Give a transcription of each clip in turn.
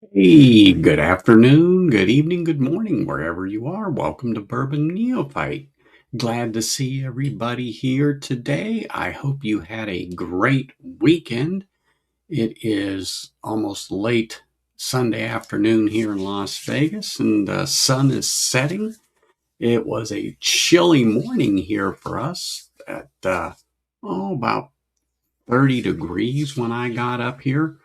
Hey, good afternoon, good evening, good morning, wherever you are. Welcome to Bourbon Neophyte. Glad to see everybody here today. I hope you had a great weekend. It is almost late Sunday afternoon here in Las Vegas, and the sun is setting. It was a chilly morning here for us at about 30 degrees when I got up here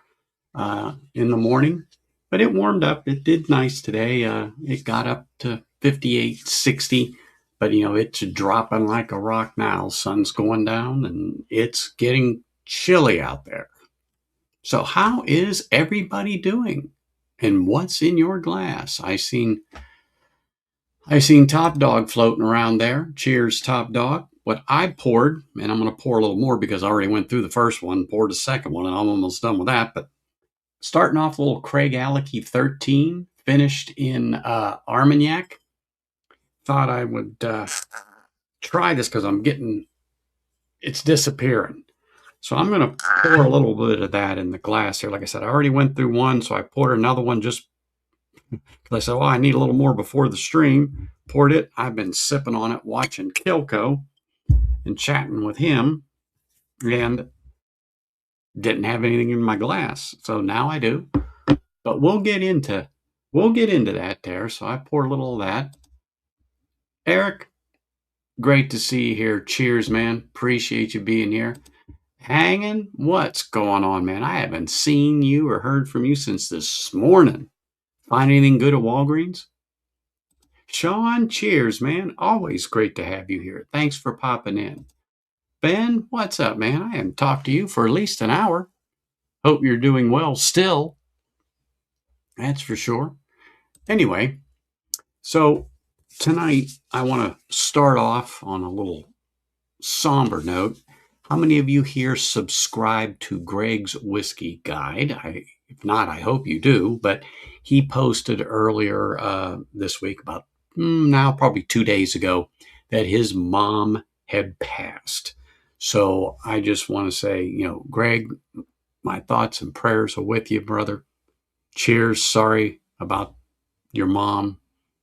in the morning, but it warmed up. It did nice today. It got up to 58, 60, but it's dropping like a rock now. Sun's going down and it's getting chilly out there. So how is everybody doing? And what's in your glass? I seen Top Dog floating around there. Cheers, Top Dog. What I poured, and I'm going to pour a little more because I already went through the first one, poured the second one, and I'm almost done with that. But starting off a little Craig Alecky 13, finished in Armagnac. Thought I would try this because it's disappearing. So I'm going to pour a little bit of that in the glass here. Like I said, I already went through one, so I poured another one just because I said, well, I need a little more before the stream. Poured it. I've been sipping on it, watching Kilco and chatting with him, and didn't have anything in my glass. So now I do. But we'll get into that there. So I pour a little of that. Eric, great to see you here. Cheers, man. Appreciate you being here. Hanging, what's going on, man? I haven't seen you or heard from you since this morning. Find anything good at Walgreens? Sean, cheers, man. Always great to have you here. Thanks for popping in. Ben, what's up, man? I haven't talked to you for at least an hour. Hope you're doing well still. That's for sure. Anyway, so tonight I want to start off on a little somber note. How many of you here subscribe to Greg's Whiskey Guide? If not, I hope you do. But he posted earlier this week, about now probably 2 days ago, that his mom had passed. So I just want to say, Greg, my thoughts and prayers are with you, brother. Cheers. Sorry about your mom.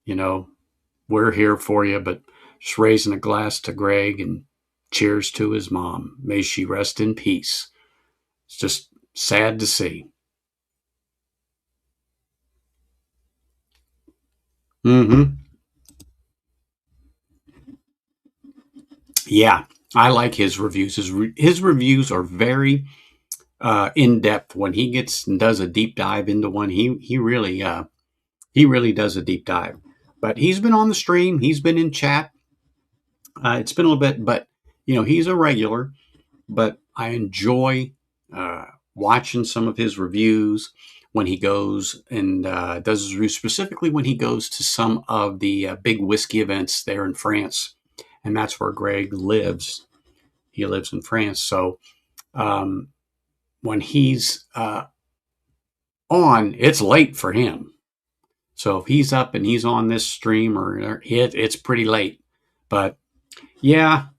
You know, we're here for you, but just raising a glass to Greg and cheers to his mom. May she rest in peace. It's just sad to see. Mm-hmm. Yeah, I like his reviews. His reviews are very in depth. When he gets and does a deep dive into one, he really does a deep dive. But he's been on the stream. He's been in chat. It's been a little bit, but he's a regular. But I enjoy watching some of his reviews when he goes and does his reviews, specifically when he goes to some of the big whiskey events there in France. And that's where Greg lives. He lives in France. So um, when he's on, it's late for him. So if he's up and he's on this stream, it's pretty late. But yeah,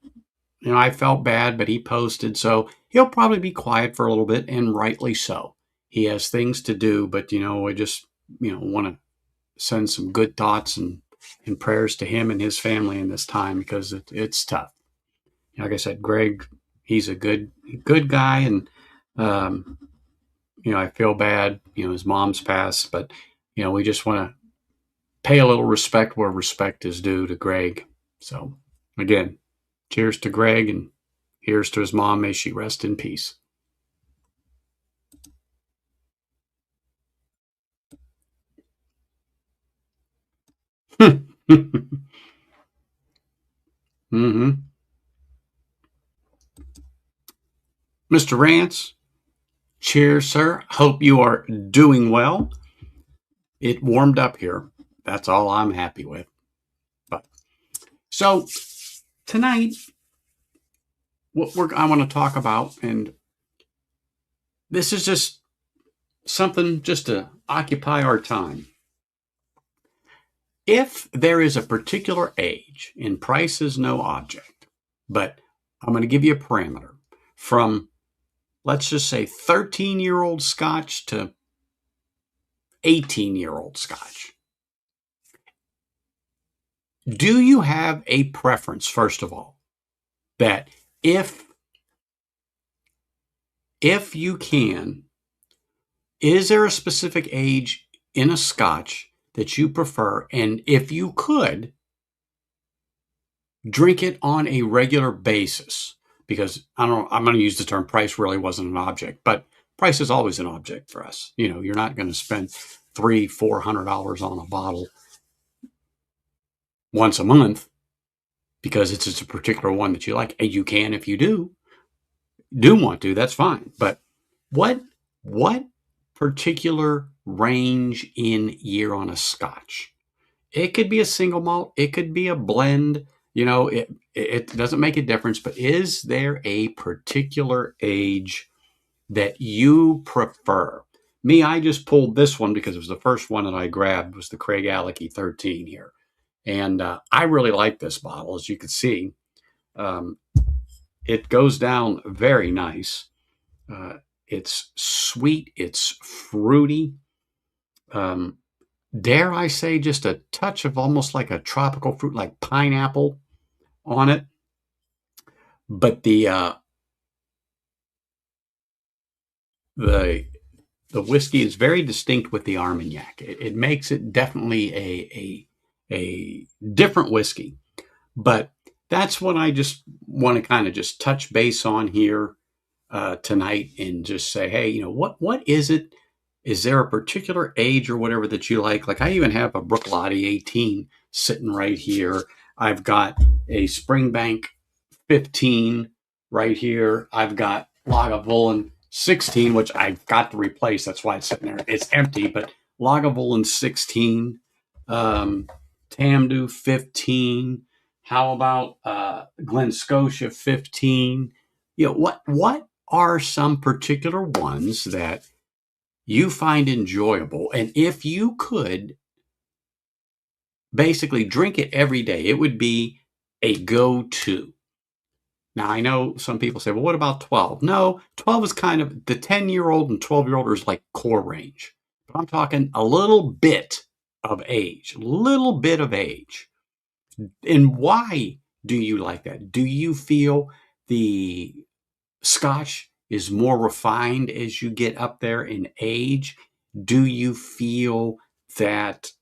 I felt bad, but he posted, so he'll probably be quiet for a little bit, and rightly so. He has things to do, but I just want to send some good thoughts and prayers to him and his family in this time because it's tough. Like I said, Greg, he's a good guy, and um, I feel bad. His mom's passed, but we just want to pay a little respect where respect is due to Greg. So again, cheers to Greg, and here's to his mom. May she rest in peace. Mm-hmm. Mr. Rance, cheers, sir. Hope you are doing well. It warmed up here. That's all I'm happy with. But so tonight, I want to talk about, and this is just something just to occupy our time. If there is a particular age, and price is no object, but I'm going to give you a parameter from, let's just say, 13-year-old Scotch to 18-year-old Scotch. Do you have a preference, first of all, that if you can, is there a specific age in a Scotch that you prefer? And if you could, drink it on a regular basis, because I don't know, I'm going to use the term price really wasn't an object, but price is always an object for us. You know, you're not going to spend $300-400 on a bottle once a month because it's just a particular one that you like. And you can, if you do want to, that's fine. But what particular range in year on a Scotch? It could be a single malt, it could be a blend. You know, it doesn't make a difference, but is there a particular age that you prefer? Me, I just pulled this one because it was the first one that I grabbed, was the Craigellachie 13 here. And I really like this bottle, as you can see. It goes down very nice. It's sweet, it's fruity. Dare I say just a touch of almost like a tropical fruit, like pineapple on it. But the whiskey is very distinct with the Armagnac. It makes it definitely a different whiskey. But that's what I just want to kind of just touch base on here tonight, and just say, hey, you know, what is it? Is there a particular age or whatever that you like? Like, I even have a Bruichladdich 18 sitting right here. I've got a Springbank 15 right here. I've got Lagavulin 16, which I've got to replace. That's why it's sitting there. It's empty, but Lagavulin 16, Tamdhu 15. How about Glen Scotia 15? You know, what are some particular ones that you find enjoyable? And if you could basically drink it every day, it would be a go-to. Now, I know some people say, well, what about 12? No, 12 is kind of, the 10-year-old and 12-year-old is like core range. But I'm talking a little bit of age, And why do you like that? Do you feel the Scotch is more refined as you get up there in age? Do you feel that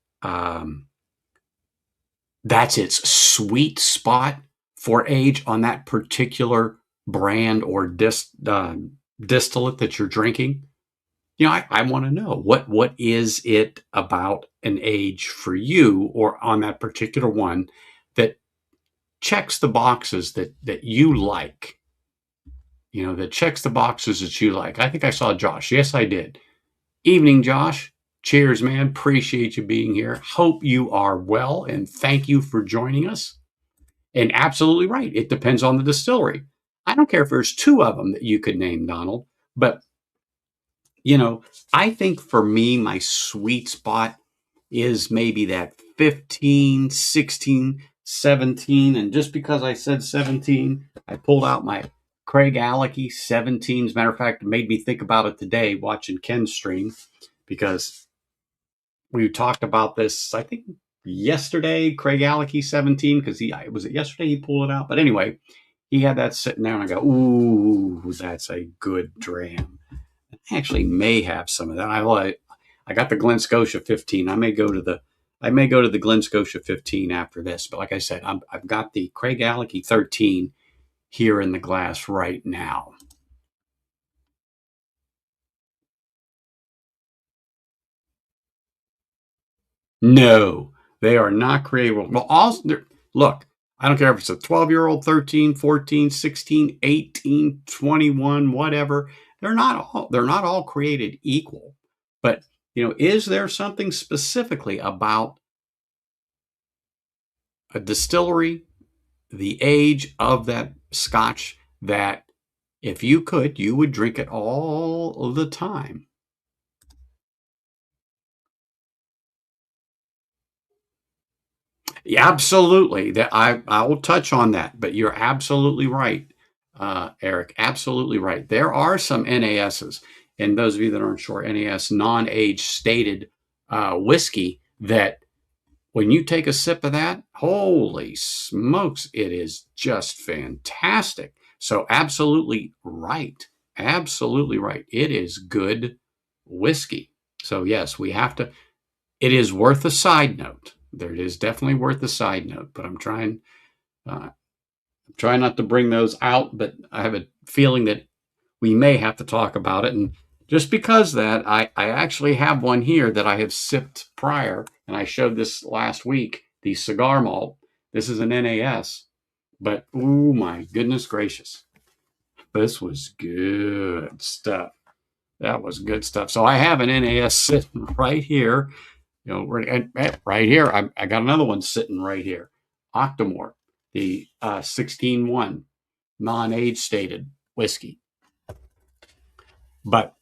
that's its sweet spot for age on that particular brand or distillate that you're drinking? You know, I want to know what is it about an age for you, or on that particular one, that checks the boxes that you like. You know, that checks the boxes that you like. I think I saw Josh. Yes, I did. Evening, Josh. Cheers, man. Appreciate you being here. Hope you are well, and thank you for joining us. And absolutely right. It depends on the distillery. I don't care if there's two of them that you could name, Donald. But, you know, I think for me, my sweet spot is maybe that 15, 16, 17. And just because I said 17, I pulled out my Craigellachie 17. As a matter of fact, it made me think about it today watching Ken's stream, because we talked about this, I think, yesterday, Craigellachie 17, because was it yesterday he pulled it out? But anyway, he had that sitting there, and I go, ooh, that's a good dram. I actually may have some of that. I got the Glen Scotia 15. I may go to the Glen Scotia 15 after this. But like I said, I've got the Craigellachie 13 here in the glass right now. No, they are not creatable. Well, look, I don't care if it's a 12-year-old, 13, 14, 16, 18, 21, whatever. They're not all created equal. But, you know, is there something specifically about a distillery, the age of that Scotch, that if you could, you would drink it all the time? Yeah, absolutely. That I will touch on that, but you're absolutely right, Eric. Absolutely right. There are some NASs, and those of you that aren't sure, NAS, non-age stated whiskey that when you take a sip of that, holy smokes, it is just fantastic. So absolutely right. Absolutely right. It is good whiskey. So yes, we have to, it is worth a side note. There, it is definitely worth a side note, but I'm trying not to bring those out, but I have a feeling that we may have to talk about it. And just because that, I actually have one here that I have sipped prior, and I showed this last week, the cigar malt. This is an NAS, but oh my goodness gracious, this was good stuff. That was good stuff. So I have an NAS sitting right here. You know, right here. I got another one sitting right here. Octomore, the 16-1 non-age stated whiskey. But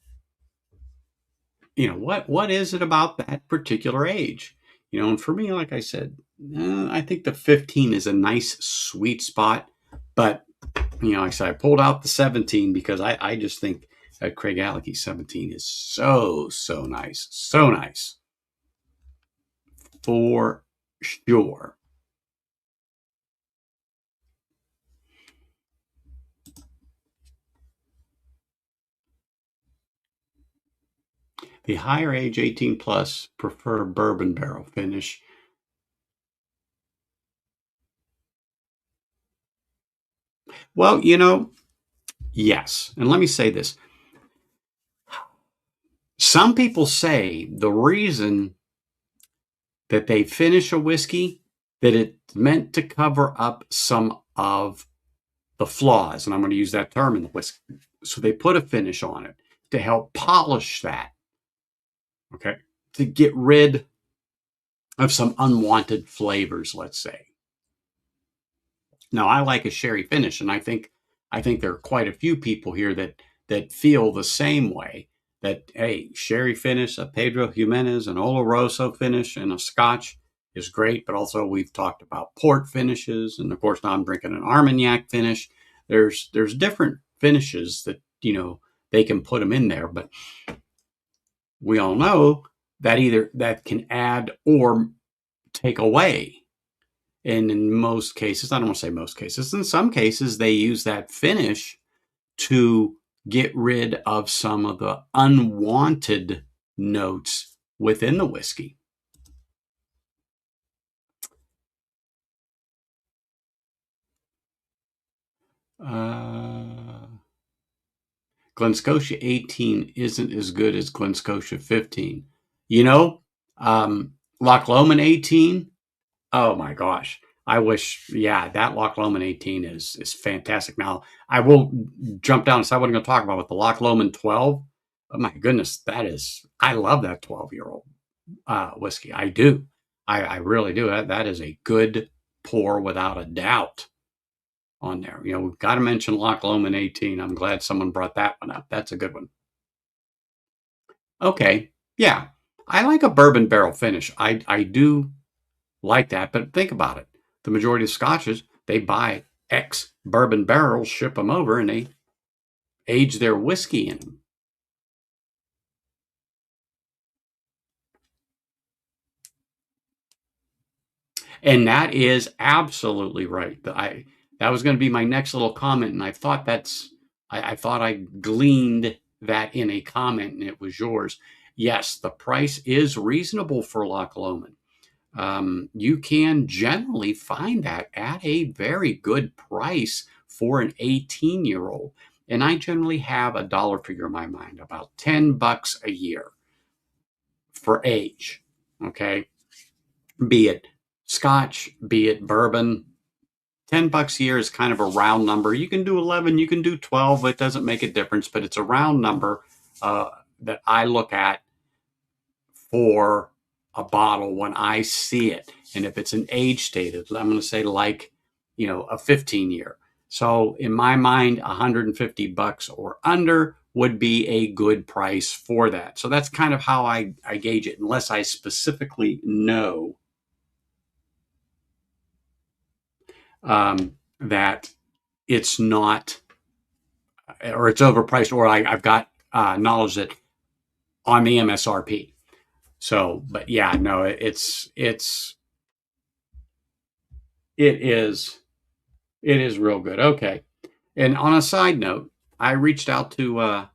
what is it about that particular age? And for me, like I said, I think the 15 is a nice sweet spot. But like I said, I pulled out the 17 because I just think that Craig Alecky 17 is so nice, so nice for sure. The higher age 18 plus prefer bourbon barrel finish. Well, yes. And let me say this. Some people say the reason that they finish a whiskey, that it's meant to cover up some of the flaws. And I'm going to use that term in the whiskey. So they put a finish on it to help polish that. Okay. To get rid of some unwanted flavors, let's say. Now, I like a sherry finish, and I think there are quite a few people here that feel the same way. That hey, sherry finish, a Pedro Jimenez, an Oloroso finish, and a Scotch is great. But also, we've talked about port finishes, and of course, now I'm drinking an Armagnac finish. There's different finishes that they can put them in there, but we all know that either that can add or take away. And in most cases, I don't want to say most cases, in some cases, they use that finish to get rid of some of the unwanted notes within the whiskey. Glen Scotia 18 isn't as good as Glen Scotia 15. Loch Lomond 18. Oh my gosh. I wish, that Loch Lomond 18 is fantastic. Now, I will jump down and say what I'm going to talk about with the Loch Lomond 12. Oh my goodness, I love that 12-year-old whiskey. I do. I really do. That is a good pour without a doubt on there. We've got to mention Loch Lomond 18. I'm glad someone brought that one up. That's a good one. Okay. Yeah. I like a bourbon barrel finish. I do like that, but think about it. The majority of scotches, they buy X bourbon barrels, ship them over, and they age their whiskey in them. And that is absolutely right. That was going to be my next little comment, and I thought I thought I gleaned that in a comment, and it was yours. Yes, the price is reasonable for Loch Lomond. You can generally find that at a very good price for an 18-year-old. And I generally have a dollar figure in my mind, about $10 a year for age. Okay. Be it Scotch, be it bourbon. $10 a year is kind of a round number. You can do 11, you can do 12. It doesn't make a difference, but it's a round number that I look at for a bottle when I see it. And if it's an age stated, I'm going to say like, a 15-year. So in my mind, $150 or under would be a good price for that. So that's kind of how I gauge it, unless I specifically know that it's not, or it's overpriced, or I've got knowledge that on the MSRP. So, but yeah, no, it is it is real good. Okay. And on a side note, I reached out to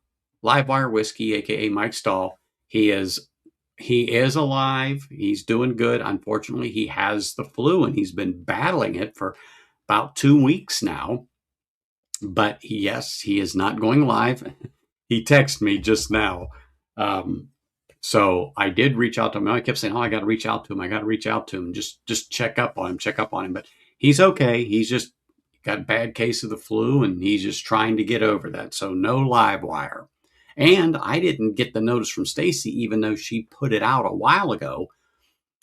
Livewire Whiskey, aka Mike Stahl. He is he is alive. He's doing good. Unfortunately, he has the flu and he's been battling it for about 2 weeks now. But yes, he is not going live. He texted me just now. Um, so I did reach out to him. I kept saying, "Oh, I got to reach out to him. I got to reach out to him. Just check up on him. Check up on him." But he's okay. He's just got a bad case of the flu, and he's just trying to get over that. So no live wire. And I didn't get the notice from Stacy, even though she put it out a while ago,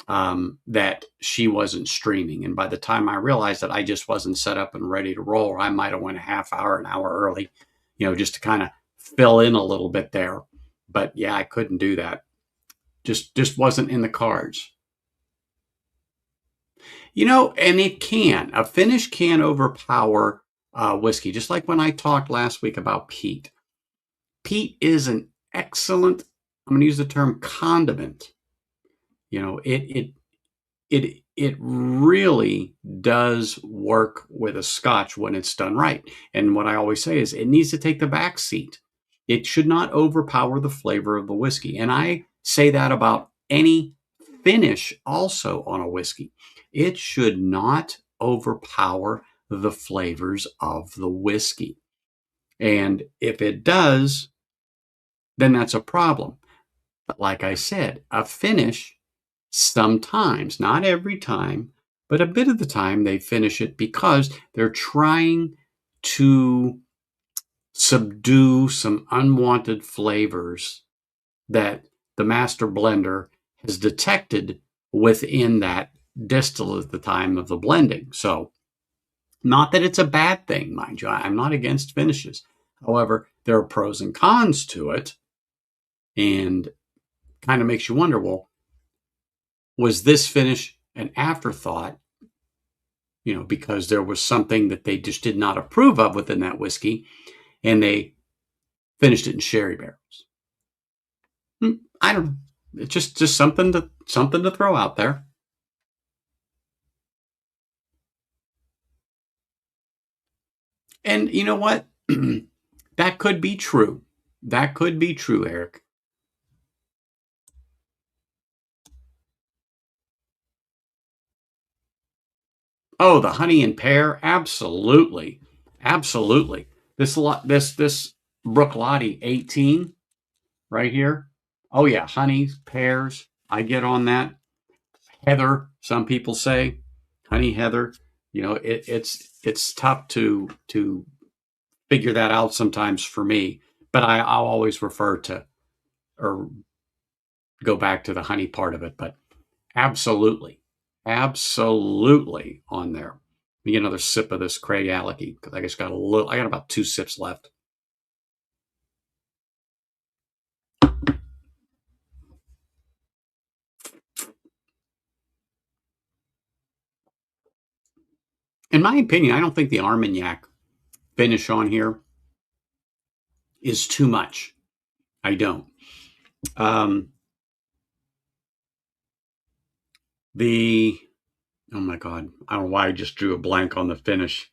that she wasn't streaming. And by the time I realized that I just wasn't set up and ready to roll, I might have went a half hour, an hour early, just to kind of fill in a little bit there. But yeah, I couldn't do that. Just wasn't in the cards. And a finish can overpower whiskey, just like when I talked last week about peat. Peat is an excellent, I'm going to use the term condiment. It really does work with a Scotch when it's done right. And what I always say is it needs to take the back seat. It should not overpower the flavor of the whiskey. And I say that about any finish also on a whiskey. It should not overpower the flavors of the whiskey. And if it does, then that's a problem. But like I said, a finish, sometimes, not every time, but a bit of the time they finish it because they're trying to subdue some unwanted flavors that the master blender has detected within that distillate at the time of the blending. So, not that it's a bad thing, mind you. I'm not against finishes. However, there are pros and cons to it, and kind of makes you wonder, well, was this finish an afterthought? Because there was something that they just did not approve of within that whiskey, and they finished it in sherry barrels. I don't know. It's just something to throw out there. And you know what? That could be true. That could be true, Eric. Oh, the honey and pear, absolutely, absolutely. This Brooklotti 18 right here. Oh yeah, honey, pears. I get on that. Heather, some people say, honey heather. It's tough to figure that out sometimes for me, but I'll always refer to or go back to the honey part of it. But absolutely, absolutely on there. Let me get another sip of this Craig Alecky because I just got I got about 2 sips left. In my opinion, I don't think the Armagnac finish on here is too much. I don't. Oh my God, I don't know why I just drew a blank on the finish.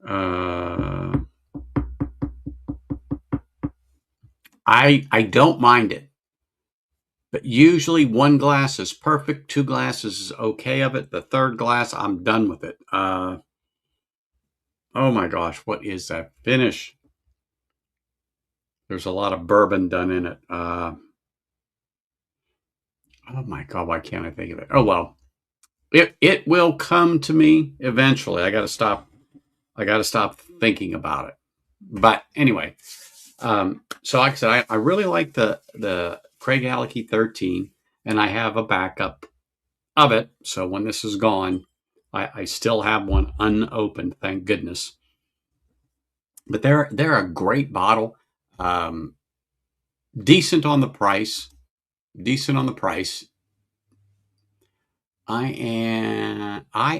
I don't mind it, but usually one glass is perfect, 2 glasses is okay of it. The third glass, I'm done with it. Oh my gosh, what is that finish? There's a lot of bourbon done in it. Oh my God, why can't I think of it? Oh well, it will come to me eventually. I got to stop thinking about it. But anyway, so like I said, I really like the Craig Alecky 13, and I have a backup of it. So when this is gone, I still have one unopened, thank goodness. But they're a great bottle, decent on the price. Decent on the price. I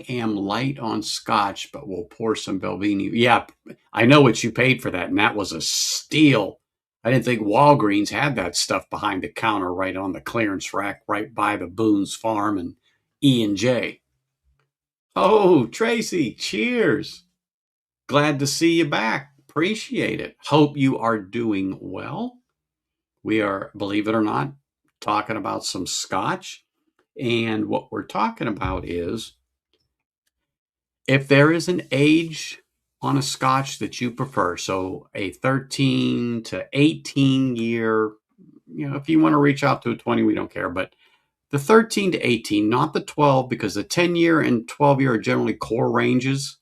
am light on Scotch, but we'll pour some Belvini. Yeah, I know what you paid for that, and that was a steal. I didn't think Walgreens had that stuff behind the counter right on the clearance rack right by the Boone's Farm and E&J. Oh, Tracy, cheers. Glad to see you back. Appreciate it. Hope you are doing well. We are, believe it or not, talking about some Scotch. And what we're talking about is if there is an age on a Scotch that you prefer, so a 13 to 18 year, if you want to reach out to a 20, we don't care, but the 13 to 18, not the 12, because the 10 year and 12 year are generally core ranges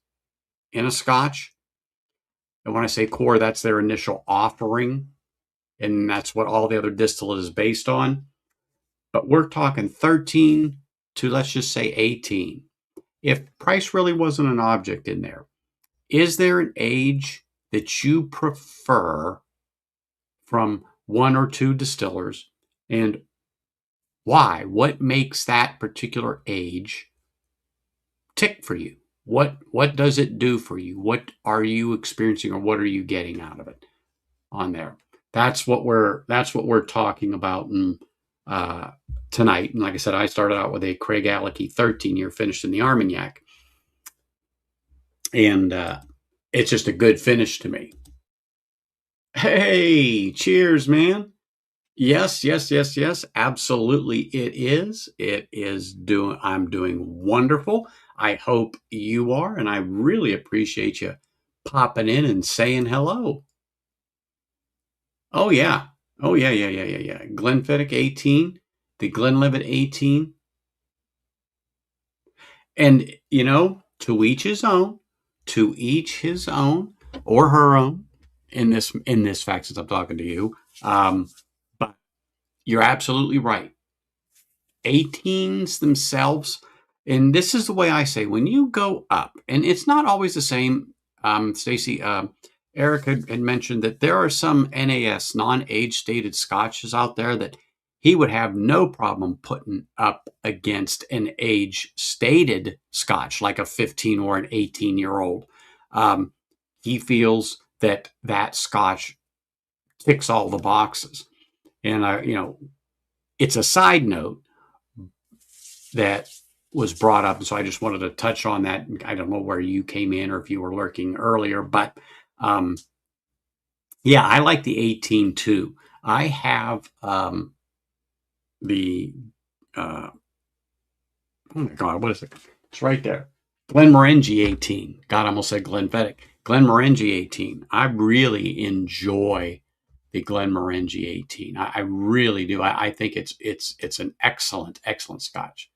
in a Scotch. And when I say core, that's their initial offering. And that's what all the other distillate is based on. But we're talking 13 to, let's just say, 18. If price really wasn't an object in there, is there an age that you prefer from one or two distillers, and why? What makes that particular age tick for you? What does it do for you? What are you experiencing, or what are you getting out of it on there? That's what we're talking about tonight. And like I said, I started out with a Craig Alecky 13-year finished in the Armagnac, and it's just a good finish to me. Hey, cheers, man. Yes, yes, yes, yes. Absolutely, it is. It is doing. I'm doing wonderful. I hope you are, and I really appreciate you popping in and saying hello. Oh yeah. Oh yeah, yeah, yeah, yeah, yeah. Glenfiddich 18, the Glenlivet 18. And to each his own, to each his own or her own in this fact, since I'm talking to you. But you're absolutely right. 18s themselves, and this is the way I say, when you go up, and it's not always the same. Stacy, Eric had mentioned that there are some NAS, non-age stated Scotches out there that he would have no problem putting up against an age stated Scotch, like a 15 or an 18-year-old. He feels that Scotch ticks all the boxes. And it's a side note that was brought up, and so I just wanted to touch on that. I don't know where you came in or if you were lurking earlier, but yeah, I like the 18 too. I have the oh my God, what is it? It's right there. Glenmorangie 18. God, I almost said Glenfiddich. Glenmorangie 18. I really enjoy the Glenmorangie 18. I really do. I think it's an excellent Scotch.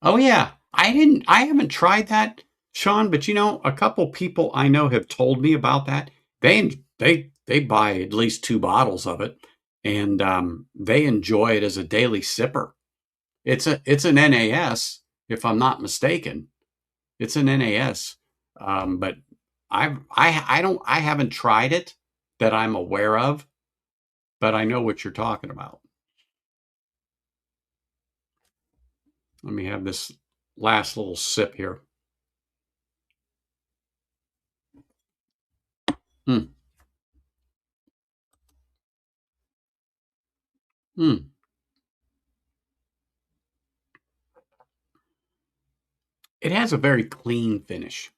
Oh yeah, I haven't tried that, Sean, but a couple people I know have told me about that. They buy at least 2 bottles of it, and they enjoy it as a daily sipper. It's an NAS, if I'm not mistaken. It's an NAS, but I haven't tried it that I'm aware of, but I know what you're talking about. Let me have this last little sip here. Hmm. Hmm. It has a very clean finish.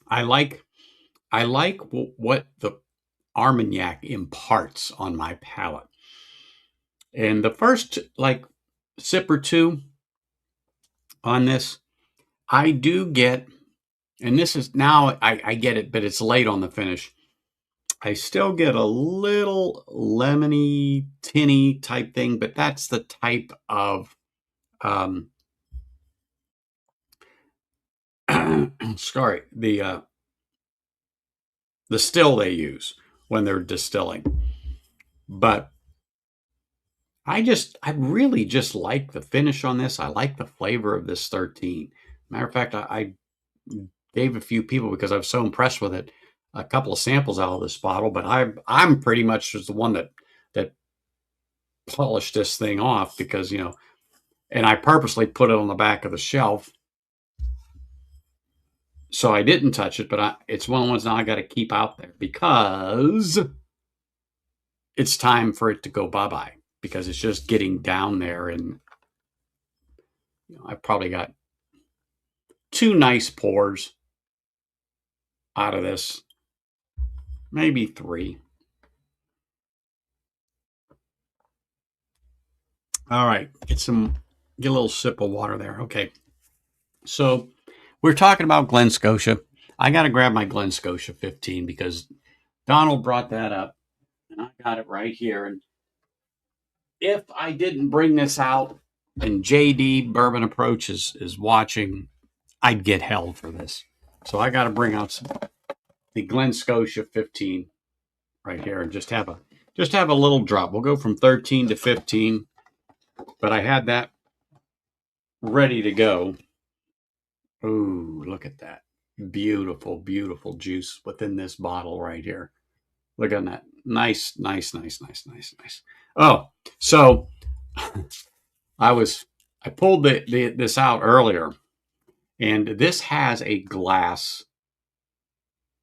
I like what the Armagnac imparts on my palate. And the first sip or two on this, I do get, and this is now I get it, but it's late on the finish. I still get a little lemony, tinny type thing, but that's the type of sorry, the still they use when they're distilling. But I really just like the finish on this. I like the flavor of this 13. Matter of fact, I gave a few people, because I was so impressed with it, a couple of samples out of this bottle. But I'm pretty much just the one that polished this thing off, because and I purposely put it on the back of the shelf So I didn't touch it, but it's one of the ones now I got to keep out there because it's time for it to go bye-bye, because it's just getting down there. And I've probably got 2 nice pours out of this, maybe 3. All right, get a little sip of water there. Okay, so we're talking about Glen Scotia. I got to grab my Glen Scotia 15 because Donald brought that up, and I got it right here. And if I didn't bring this out and JD Bourbon Approach is watching, I'd get hell for this. So I got to bring out the Glen Scotia 15 right here and just have a little drop. We'll go from 13 to 15, but I had that ready to go. Ooh, look at that. Beautiful, beautiful juice within this bottle right here. Look at that. Nice, nice, nice, nice, nice, nice. Oh, so I pulled this out earlier, and this has a glass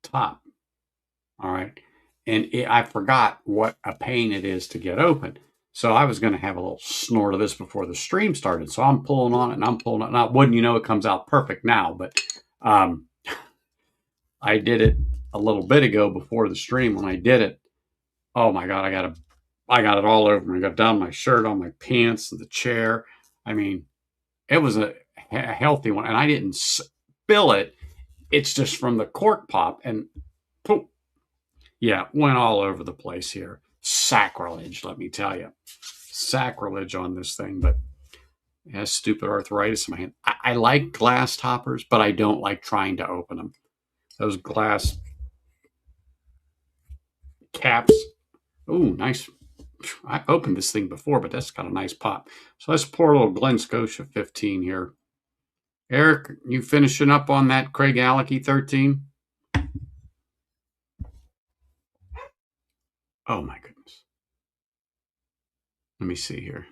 top. All right. And I forgot what a pain it is to get open. So I was going to have a little snort of this before the stream started. So I'm pulling on it and I'm pulling it. Now, wouldn't you know, it comes out perfect now, but I did it a little bit ago before the stream. When I did it, oh my God, I got it all over me. I got down my shirt, on my pants, the chair. I mean, it was a healthy one, and I didn't spill it. It's just from the cork pop, and poof, yeah, went all over the place here. Sacrilege, let me tell you. Sacrilege on this thing, but it has stupid arthritis in my hand. I like glass toppers, but I don't like trying to open them. Those glass caps. Ooh, nice. I opened this thing before, but that's got a nice pop. So let's pour a little Glen Scotia 15 here. Eric, you finishing up on that Craig Alecky 13? Oh my goodness. Let me see here.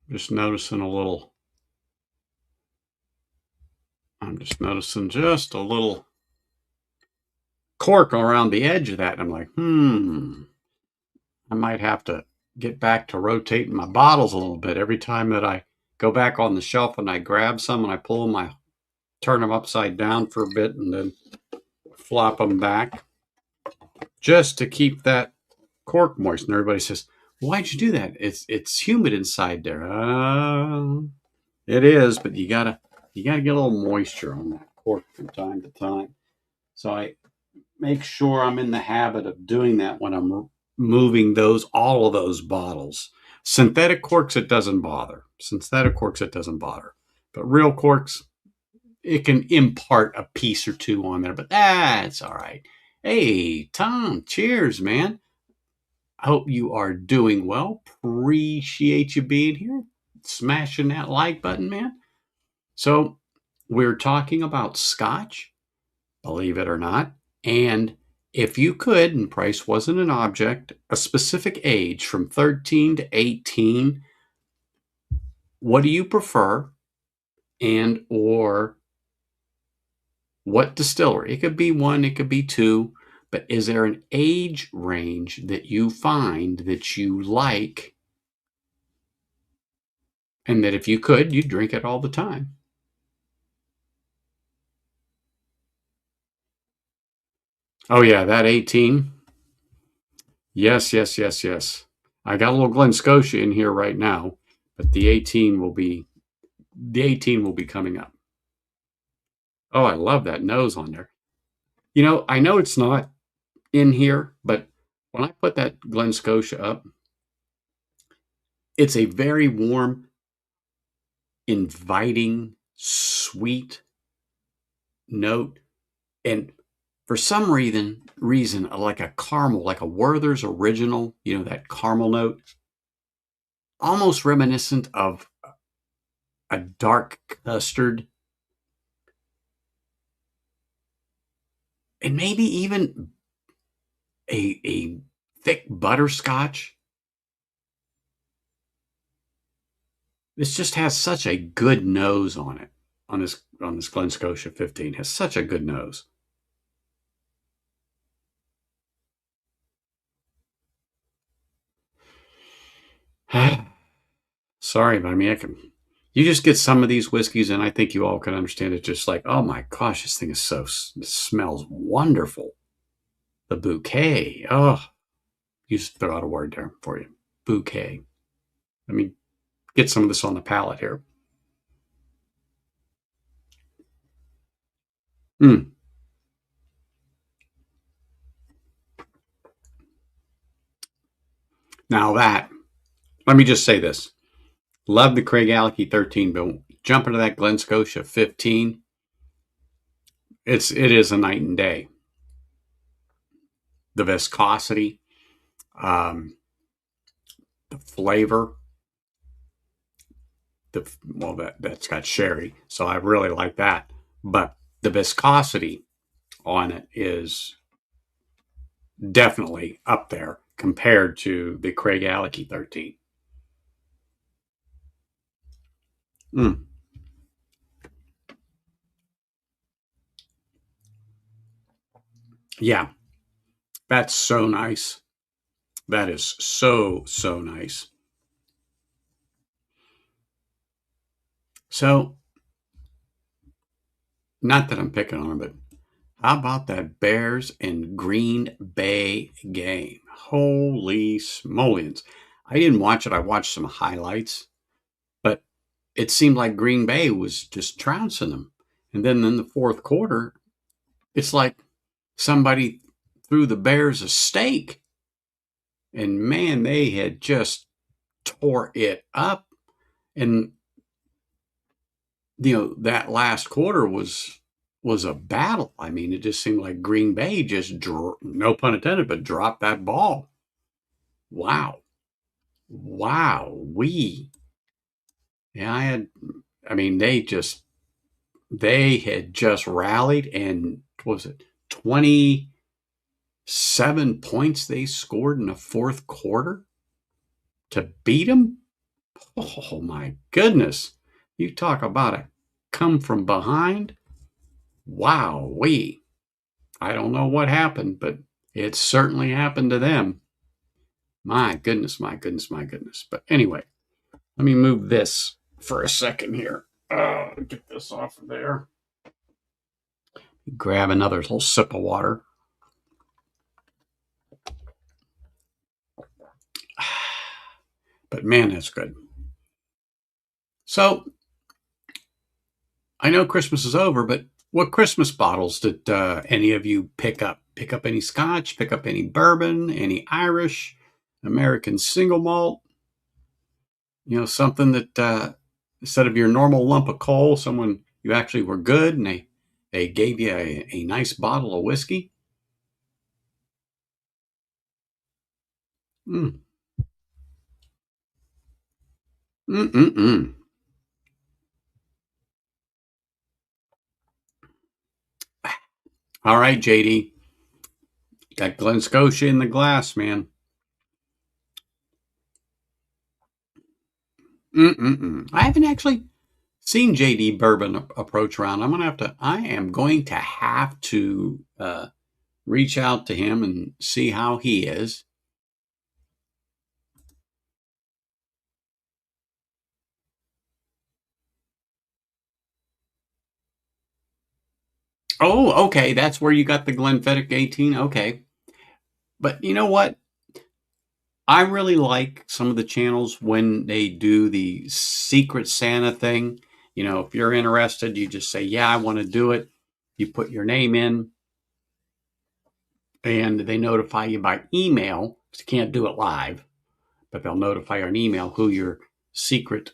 Just noticing a little. I'm just noticing just a little cork around the edge of that. And I'm like, I might have to get back to rotating my bottles a little bit. Every time that I go back on the shelf and I grab some and I pull them, I turn them upside down for a bit and then flop them back just to keep that cork moist. And everybody says, why'd you do that? It's humid inside there. It is, but you gotta get a little moisture on that cork from time to time. So I make sure I'm in the habit of doing that when I'm moving all of those bottles. Synthetic corks, it doesn't bother. But real corks, it can impart a piece or two on there, but that's all right. Hey, Tom, cheers, man. I hope you are doing well. Appreciate you being here. Smashing that like button, man. So we're talking about Scotch, believe it or not. And if you could, and price wasn't an object, a specific age from 13 to 18, what do you prefer? And or what distillery? It could be 1, it could be 2, but is there an age range that you find that you like, and that if you could, you'd drink it all the time? Oh yeah, that 18. Yes, yes, yes, yes. I got a little Glen Scotia in here right now, but the 18 will be coming up. Oh, I love that nose on there. I know it's not in here, but when I put that Glen Scotia up, it's a very warm, inviting, sweet note. And for some reason, like a caramel, like a Werther's Original, that caramel note, almost reminiscent of a dark custard, and maybe even a thick butterscotch. This just has such a good nose on it. On this Glen Scotia 15 has such a good nose. Sorry, but I mean, you just get some of these whiskeys, and I think you all can understand it. Just like, oh my gosh, this thing is it smells wonderful. The bouquet, oh, you just throw out a word there for you, bouquet. Let me get some of this on the palate here. Mm. Now let me just say this: love the Craigellachie 13, but jump into that Glen Scotia 15. It is a night and day. The viscosity, um, the flavor, that's got sherry, so I really like that. But the viscosity on it is definitely up there compared to the Craigellachie 13. Mm. Yeah, that's so nice. That is so nice. So, not that I'm picking on him, but how about that Bears and Green Bay game? Holy smolians. I didn't watch it. I watched some highlights, but it seemed like Green Bay was just trouncing them. And then in the fourth quarter, it's like somebody threw the Bears a steak. And man, they had just tore it up. And that last quarter was a battle. I mean, it just seemed like Green Bay just no pun intended, but dropped that ball. Wow. Wow. Yeah, I mean, they had just rallied, and what was it 27 points they scored in the fourth quarter to beat them? Oh my goodness. You talk about a come from behind. Wow, I don't know what happened, but it certainly happened to them. My goodness, my goodness, my goodness. But anyway, let me move this for a second here. Get this off of there. Grab another little sip of water. But man, that's good. So I know Christmas is over, but what Christmas bottles did any of you pick up? Pick up any Scotch? Pick up any bourbon? Any Irish? American single malt? Something that instead of your normal lump of coal, someone you actually were good and they gave you a nice bottle of whiskey. Mm. Mm-mm-mm. All right, JD. Got Glen Scotia in the glass, man. Mm-mm-mm. I haven't actually seen JD Bourbon approach around. I am going to have to reach out to him and see how he is. Oh, okay. That's where you got the Glenfiddich 18. Okay. But you know what? I really like some of the channels when they do the Secret Santa thing. If you're interested, you just say, yeah, I want to do it. You put your name in and they notify you by email. You can't do it live, but they'll notify you on email who your secret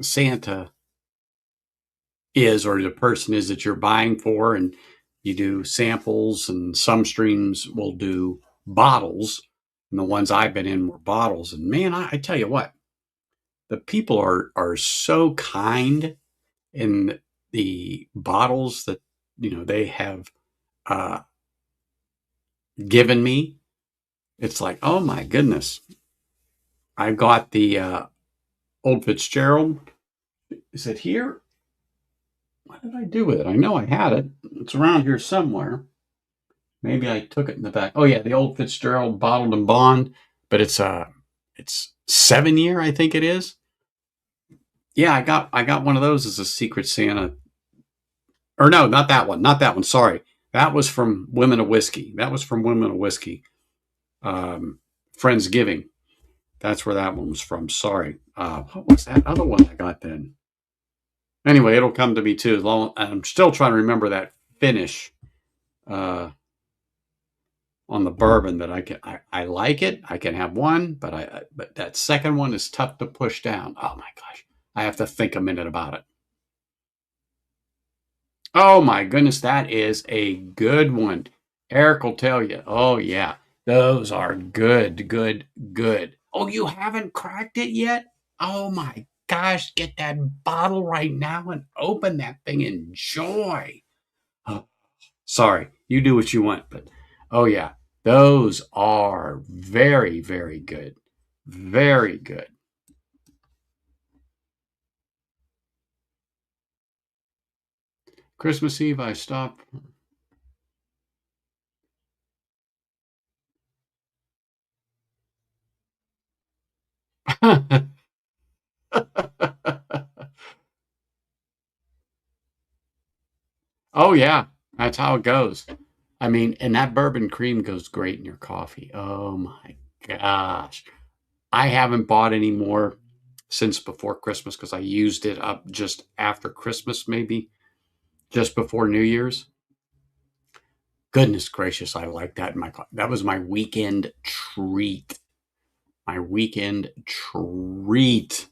Santa is or the person is that you're buying for. And you do samples, and some streams will do bottles. And the ones I've been in were bottles. And man, I tell you what, the people are so kind in the bottles that they have uh, given me. It's like, oh my goodness, I got the Old Fitzgerald. Is it here? What did I do with it? I know I had it. It's around here somewhere. Maybe I took it in the back. Oh yeah, the Old Fitzgerald bottled and bond, but it's 7 year, I think it is. Yeah, I got one of those as a Secret Santa. Or no, not that one. Not that one. Sorry. That was from Women of Whiskey. That was from Women of Whiskey. Friendsgiving. That's where that one was from. Sorry. What was that other one I got then? Anyway, it'll come to me too. I'm still trying to remember that finish uh, on the bourbon that I like it. I can have one, but that second one is tough to push down. Oh my gosh. I have to think a minute about it. Oh my goodness, that is a good one. Eric will tell you. Oh yeah, those are good, good, good. Oh, you haven't cracked it yet? Oh my gosh, get that bottle right now and open that thing. Enjoy. Oh, sorry, you do what you want, but oh yeah, those are very, very good. Very good. Christmas Eve, I stopped. Oh yeah, that's how it goes. I mean, and that bourbon cream goes great in your coffee. Oh my gosh. I haven't bought any more since before Christmas because I used it up just after Christmas, maybe just before New Year's. Goodness gracious, I like that in my that was my weekend treat. My weekend treat.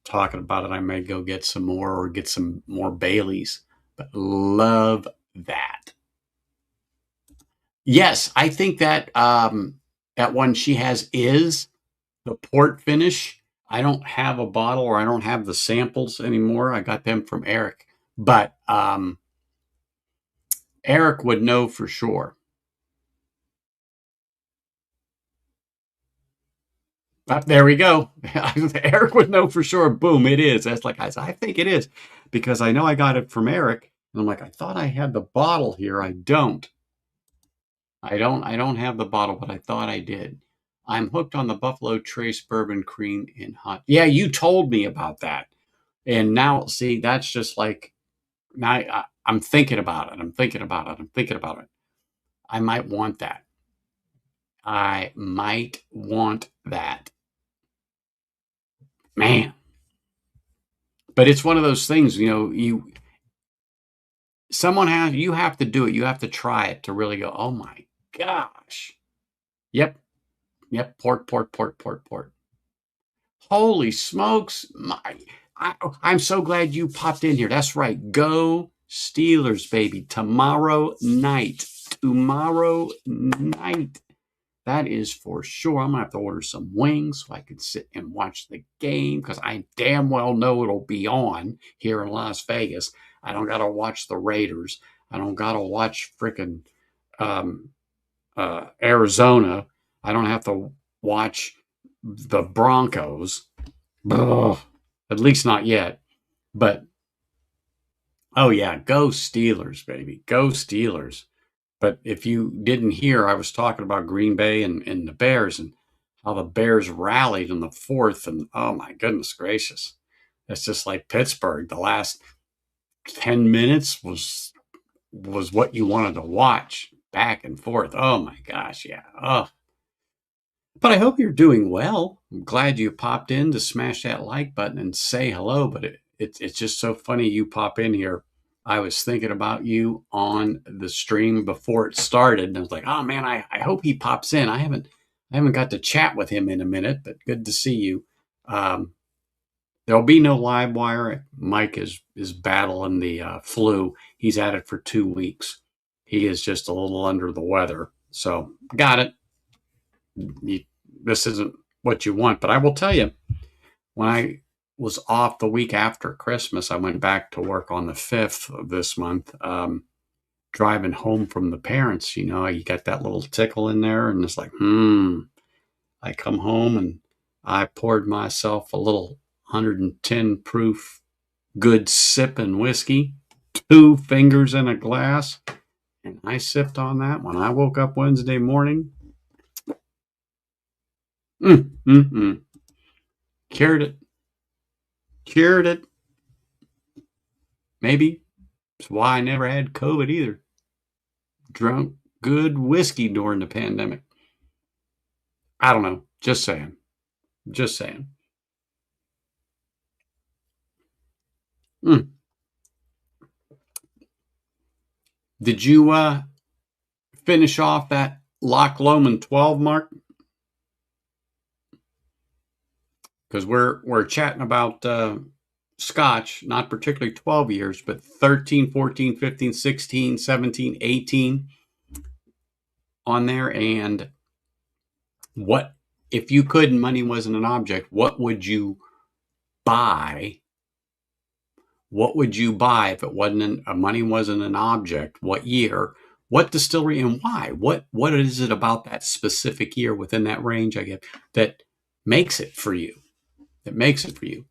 Talking about it, I may go get some more or get some more Baileys, but love that. Yes, I think that that one she has is the port finish. I don't have a bottle or I don't have the samples anymore. I got them from Eric, but Eric would know for sure. There we go. Eric would know for sure. Boom, it is. That's like I said, I think it is because I know I got it from Eric. And I'm like, I thought I had the bottle here. I don't. I don't have the bottle, but I thought I did. I'm hooked on the Buffalo Trace bourbon cream in hot. Yeah, you told me about that. And now see, that's just like now I'm thinking about it. I'm thinking about it. I'm thinking about it. I might want that. I might want that. Man. But it's one of those things, you have to do it. You have to try it to really go, "Oh my gosh." Yep. Yep, port, port, port, port, port. Holy smokes. I'm so glad you popped in here. That's right. Go Steelers, baby. Tomorrow night. Tomorrow night. That is for sure. I'm going to have to order some wings so I can sit and watch the game because I damn well know it'll be on here in Las Vegas. I don't got to watch the Raiders. I don't got to watch freaking um, Arizona. I don't have to watch the Broncos. Ugh, at least not yet. But oh yeah, go Steelers, baby. Go Steelers. But if you didn't hear, I was talking about Green Bay and the Bears and how the Bears rallied in the fourth. And oh my goodness gracious. It's just like Pittsburgh. The last 10 minutes was what you wanted to watch back and forth. Oh my gosh, yeah. Oh, but I hope you're doing well. I'm glad you popped in to smash that like button and say hello. But it's just so funny you pop in here. I was thinking about you on the stream before it started, and I was like, "Oh man, I hope he pops in." I haven't got to chat with him in a minute, but good to see you. Um, there'll be no live wire. Mike is battling the flu. He's at it for 2 weeks. He is just a little under the weather. So got it. You, this isn't what you want. But I will tell you, when I was off the week after Christmas, I went back to work on the 5th of this month. Driving home from the parents, you got that little tickle in there, and it's like, I come home and I poured myself a little 110 proof, good sipping whiskey, 2 fingers in a glass. And I sipped on that when I woke up Wednesday morning. Mm, mm, mm. Cured it. Cured it. Maybe it's why I never had COVID either. Drunk good whiskey during the pandemic. I don't know. Just saying. Just saying. Mm. Did you finish off that Loch Lomond 12 mark? Because we're chatting about Scotch, not particularly 12 years, but 13, 14, 15, 16, 17, 18 on there. And what, if you could and money wasn't an object, what would you buy? What would you buy if it wasn't money wasn't an object? What year? What distillery and why? What is it about that specific year within that range I get that makes it for you? That makes it for you.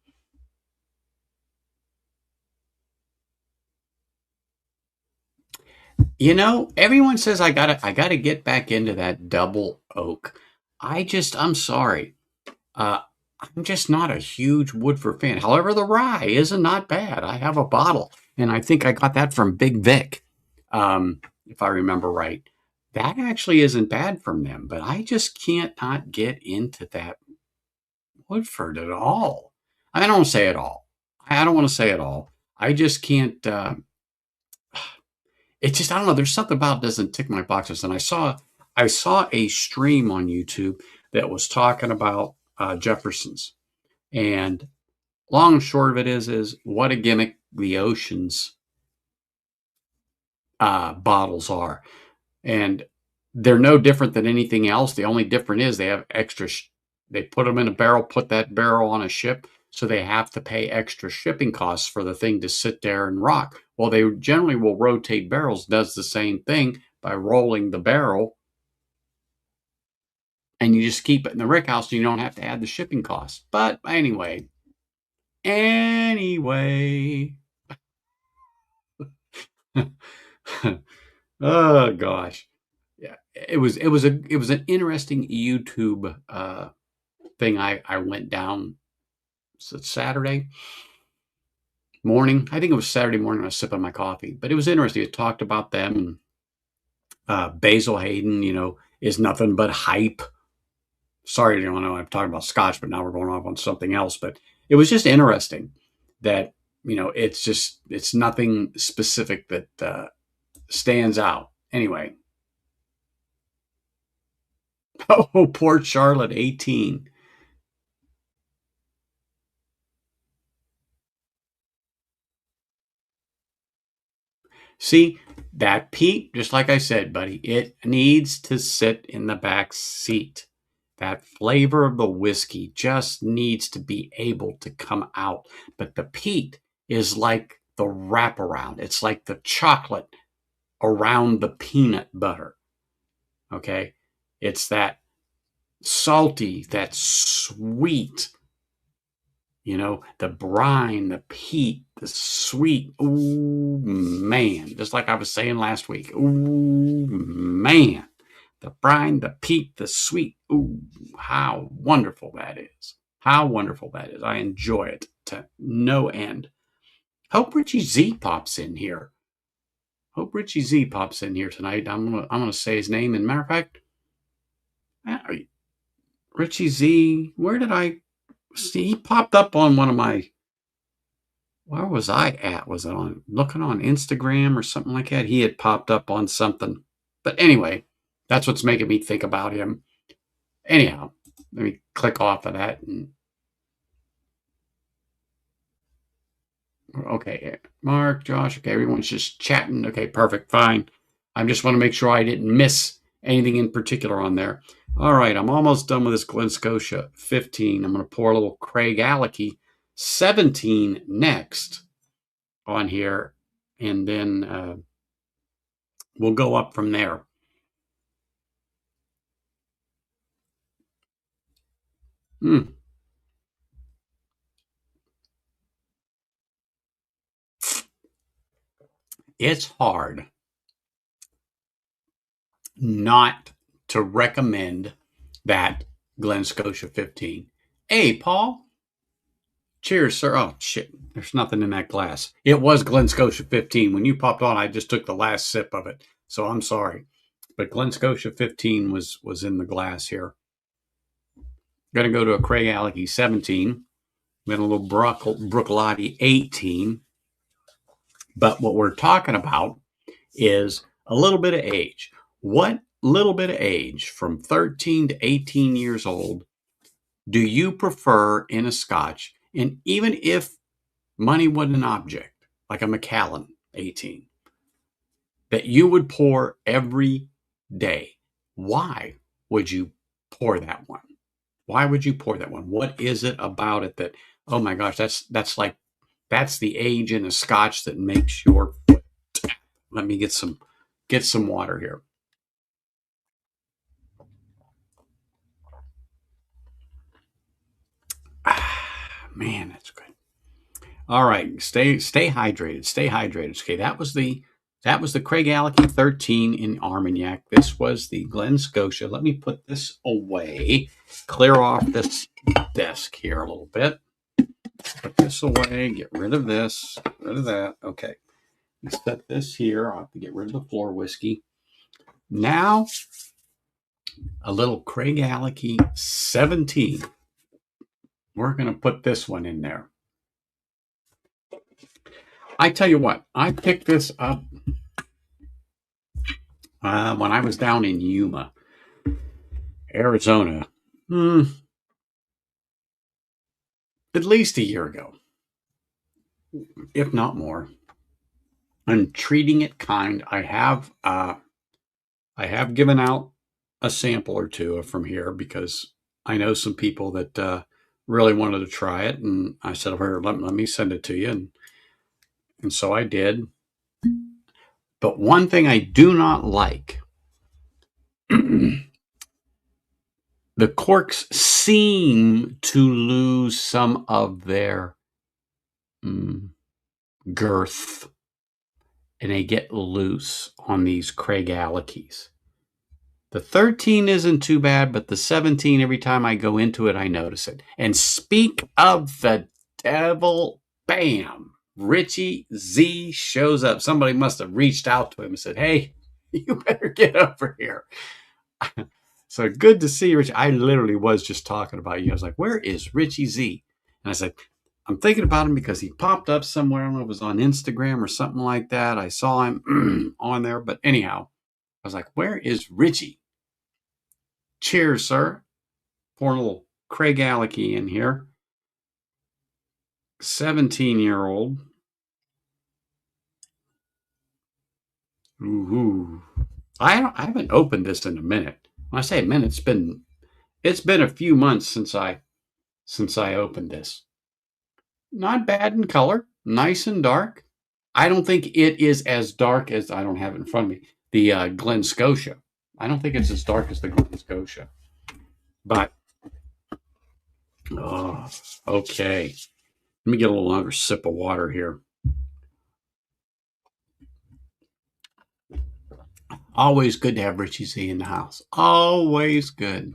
You know, everyone says I gotta get back into that double oak. I'm sorry. Uh, I'm just not a huge Woodford fan. However, the rye isn't not bad. I have a bottle, and I think I got that from Big Vic, if I remember right. That actually isn't bad from them, but I just can't not get into that Woodford at all. I don't say it all. I don't want to say it all. I just can't. It's just I don't know. There's something about it doesn't tick my boxes. And I saw a stream on YouTube that was talking about Jefferson's, and long and short of it is what a gimmick the Oceans bottles are, and they're no different than anything else. The only difference is they have extra. They put them in a barrel, put that barrel on a ship, so they have to pay extra shipping costs for the thing to sit there and rock. Well, they generally will rotate barrels, does the same thing by rolling the barrel, and you just keep it in the rickhouse, and you don't have to add the shipping costs. But anyway, oh gosh, yeah, it was an interesting YouTube thing. I went down Saturday morning. I think it was Saturday morning. I was sipping my coffee, but it was interesting. It talked about them, and Basil Hayden, is nothing but hype. Sorry, I don't know. I'm talking about Scotch, but now we're going off on something else. But it was just interesting that it's nothing specific that stands out. Anyway, oh, Port Charlotte 18. See, that peat, just like I said, buddy, it needs to sit in the back seat. That flavor of the whiskey just needs to be able to come out. But the peat is like the wraparound. It's like the chocolate around the peanut butter. Okay? It's that salty, that sweet, the brine, the peat, the sweet. Ooh, man. Just like I was saying last week. Ooh, man. The brine, the peat, the sweet. Ooh, how wonderful that is. How wonderful that is. I enjoy it to no end. Hope Richie Z pops in here. Hope Richie Z pops in here tonight. I'm gonna say his name. And matter of fact, Richie Z, where did I see? He popped up on one of my. Where was I at? Was it on looking on Instagram or something like that? He had popped up on something. But anyway, that's what's making me think about him. Anyhow, let me click off of that. Okay, Mark, Josh. Okay, everyone's just chatting. Okay, perfect, fine. I just want to make sure I didn't miss anything in particular on there. All right, I'm almost done with this Glen Scotia 15. I'm going to pour a little Craig Alecky 17 next on here, and then we'll go up from there. it's hard not to recommend that Glen Scotia 15. Hey, Paul. Cheers, sir. Oh, shit. There's nothing in that glass. It was Glen Scotia 15. When you popped on, I just took the last sip of it. So I'm sorry. But Glen Scotia 15 was in the glass here. Going to go to a Craigellachie 17. Then a little Bruichladdich 18. But what we're talking about is a little bit of age. What little bit of age from 13 to 18 years old do you prefer in a Scotch? And even if money wasn't an object, like a Macallan 18, that you would pour every day, why would you pour that one? Why would you pour that one? What is it about it that, oh my gosh, that's the age in a Scotch that makes your foot tap? Let me get some water here. Man, that's good. All right, stay hydrated. Stay hydrated. Okay, that was the Craigellachie 13 in Armagnac. This was the Glen Scotia. Let me put this away. Clear off this desk here a little bit. Put this away. Get rid of this. Get rid of that. Okay. Set this here. I'll have to get rid of the floor whiskey. Now, a little Craigellachie 17. We're going to put this one in there. I tell you what, I picked this up when I was down in Yuma, Arizona, at least a year ago, if not more. I'm treating it kind. I have given out a sample or two from here because I know some people that really wanted to try it, and I said, "Here, let me send it to you," and so I did. But one thing I do not like, the corks seem to lose some of their girth, and they get loose on these Craigellachies. The 13 isn't too bad, but the 17, every time I go into it, I notice it. And speak of the devil, bam, Richie Z shows up. Somebody must have reached out to him and said, "Hey, you better get over here." So good to see you, Richie. I literally was just talking about you. I was like, "Where is Richie Z?" And I said, "I'm thinking about him because he popped up somewhere. I don't know if it was on Instagram or something like that. I saw him on there. But anyhow, I was like, where is Richie?" Cheers, sir. Pour a little Craigellachie in here. 17-year-old. Ooh. I haven't opened this in a minute. When I say a minute, it's been a few months since I opened this. Not bad in color, nice and dark. I don't think it is as dark as, I don't have it in front of me, the Glen Scotia. I don't think it's as dark as the Glen Scotia. But, okay. Let me get a little another sip of water here. Always good to have Richie Z in the house. Always good.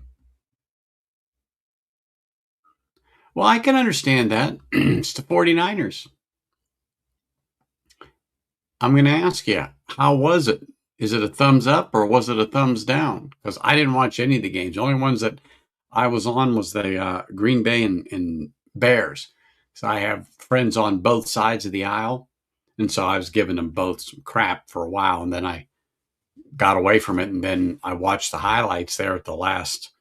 Well, I can understand that. It's the 49ers. I'm going to ask you, how was it? Is it a thumbs up or was it a thumbs down? Because I didn't watch any of the games. The only ones that I was on was the Green Bay and Bears. So I have friends on both sides of the aisle. And so I was giving them both some crap for a while. And then I got away from it. And then I watched the highlights there at the last,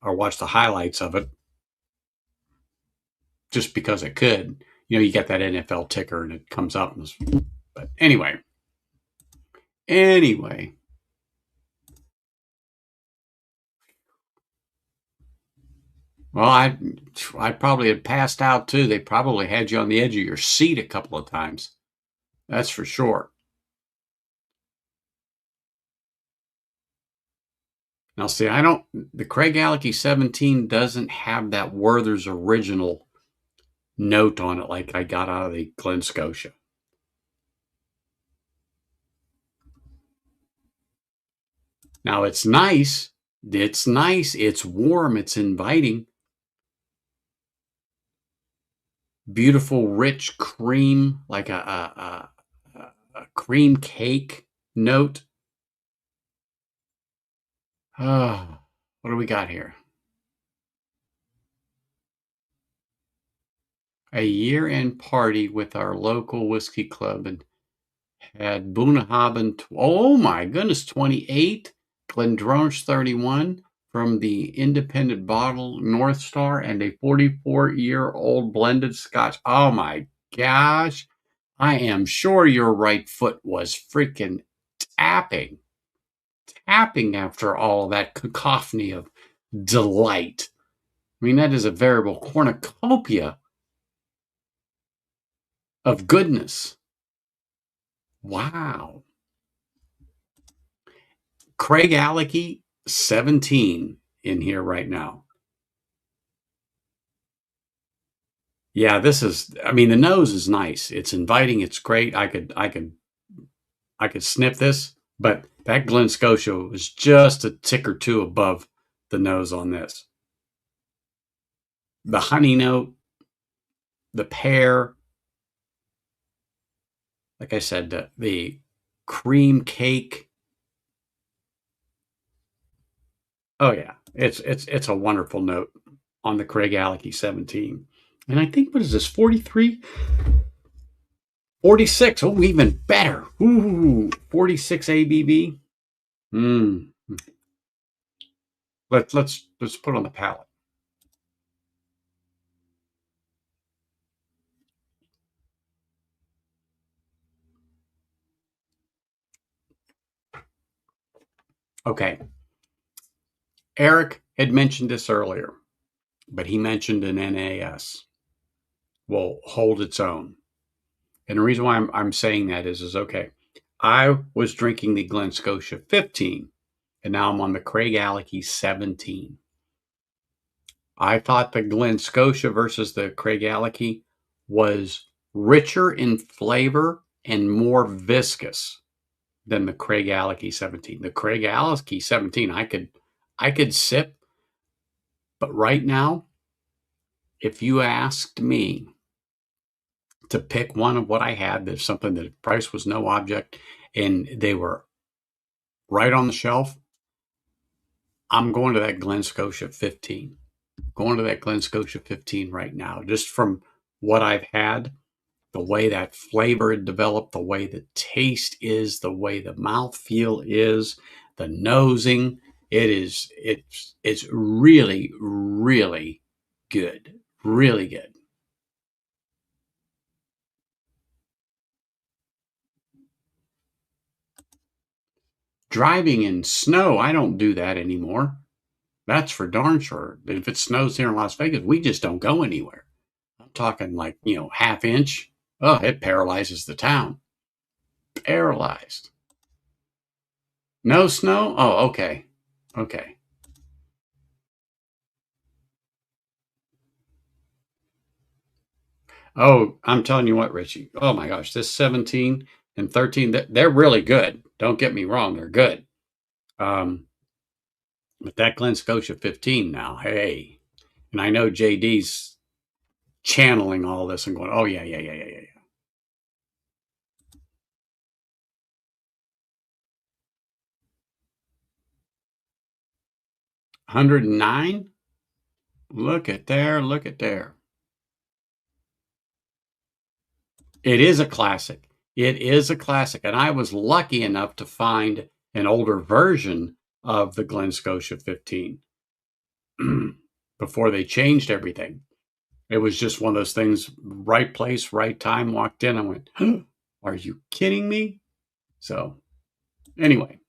or watched the highlights of it just because I could. You know, you get that NFL ticker and it comes up. But anyway. Well, I probably had passed out too. They probably had you on the edge of your seat a couple of times. That's for sure. Now, see, the Craigellachie 17 doesn't have that Werther's Original note on it like I got out of the Glen Scotia. Now it's nice. It's nice. It's warm. It's inviting. Beautiful, rich cream, like a cream cake note. Oh, what do we got here? A year-end party with our local whiskey club and had Bunnahabhain, oh my goodness, 28, Glendronach 31 from the independent bottle North Star, and a 44-year-old blended Scotch. Oh my gosh. I am sure your right foot was freaking tapping after all of that cacophony of delight. I mean, that is a veritable cornucopia of goodness. Wow. Craig Alecky, 17 in here right now. Yeah, this is, I mean, the nose is nice. It's inviting. It's great. I could sniff this, but that Glen Scotia was just a tick or two above the nose on this. The honey note, the pear, like I said, the cream cake. Oh yeah, it's a wonderful note on the Craig Alecky 17. And I think, what is this, 43? 46. Oh, even better. Ooh, 46 ABV. Let's put on the palate. Okay. Eric had mentioned this earlier, but he mentioned an NAS will hold its own. And the reason why I'm saying that is okay. I was drinking the Glen Scotia 15, and now I'm on the Craig Alecky 17. I thought the Glen Scotia versus the Craig Alecky was richer in flavor and more viscous than the Craig Alecky 17. The Craig Alecky 17, I could sip, but right now, if you asked me to pick one of what I had, there's something that price was no object, and they were right on the shelf, I'm going to that Glen Scotia 15. Going to that Glen Scotia 15 right now, just from what I've had, the way that flavor had developed, the way the taste is, the way the mouthfeel is, the nosing. It's really, really good. Really good. Driving in snow, I don't do that anymore. That's for darn sure. If it snows here in Las Vegas, we just don't go anywhere. I'm talking like, half inch. Oh, it paralyzes the town. Paralyzed. No snow? Oh, okay. Okay. Oh, I'm telling you what, Richie. Oh my gosh, this 17 and 13, they're really good. Don't get me wrong, they're good. But that Glen Scotia 15 now, hey. And I know JD's channeling all this and going, oh, yeah, yeah, yeah, yeah, yeah. 109? Look at there, look at there. It is a classic. It is a classic. And I was lucky enough to find an older version of the Glen Scotia 15 before they changed everything. It was just one of those things, right place, right time, walked in. I went, are you kidding me? So, anyway.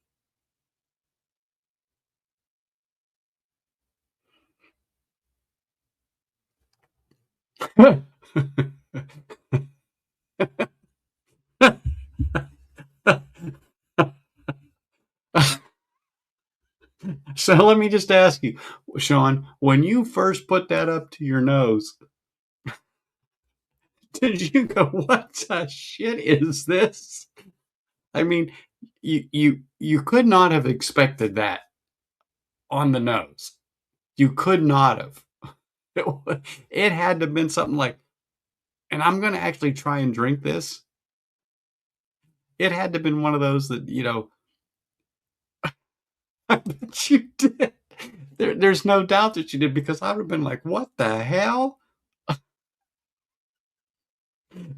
So let me just ask you, Sean, when you first put that up to your nose, did you go, what the shit is this? I mean, You could not have expected that on the nose. You could not have. It had to have been something like, and I'm gonna actually try and drink this. It had to have been one of those that, I bet you did. There's no doubt that you did because I would have been like, "What the hell?"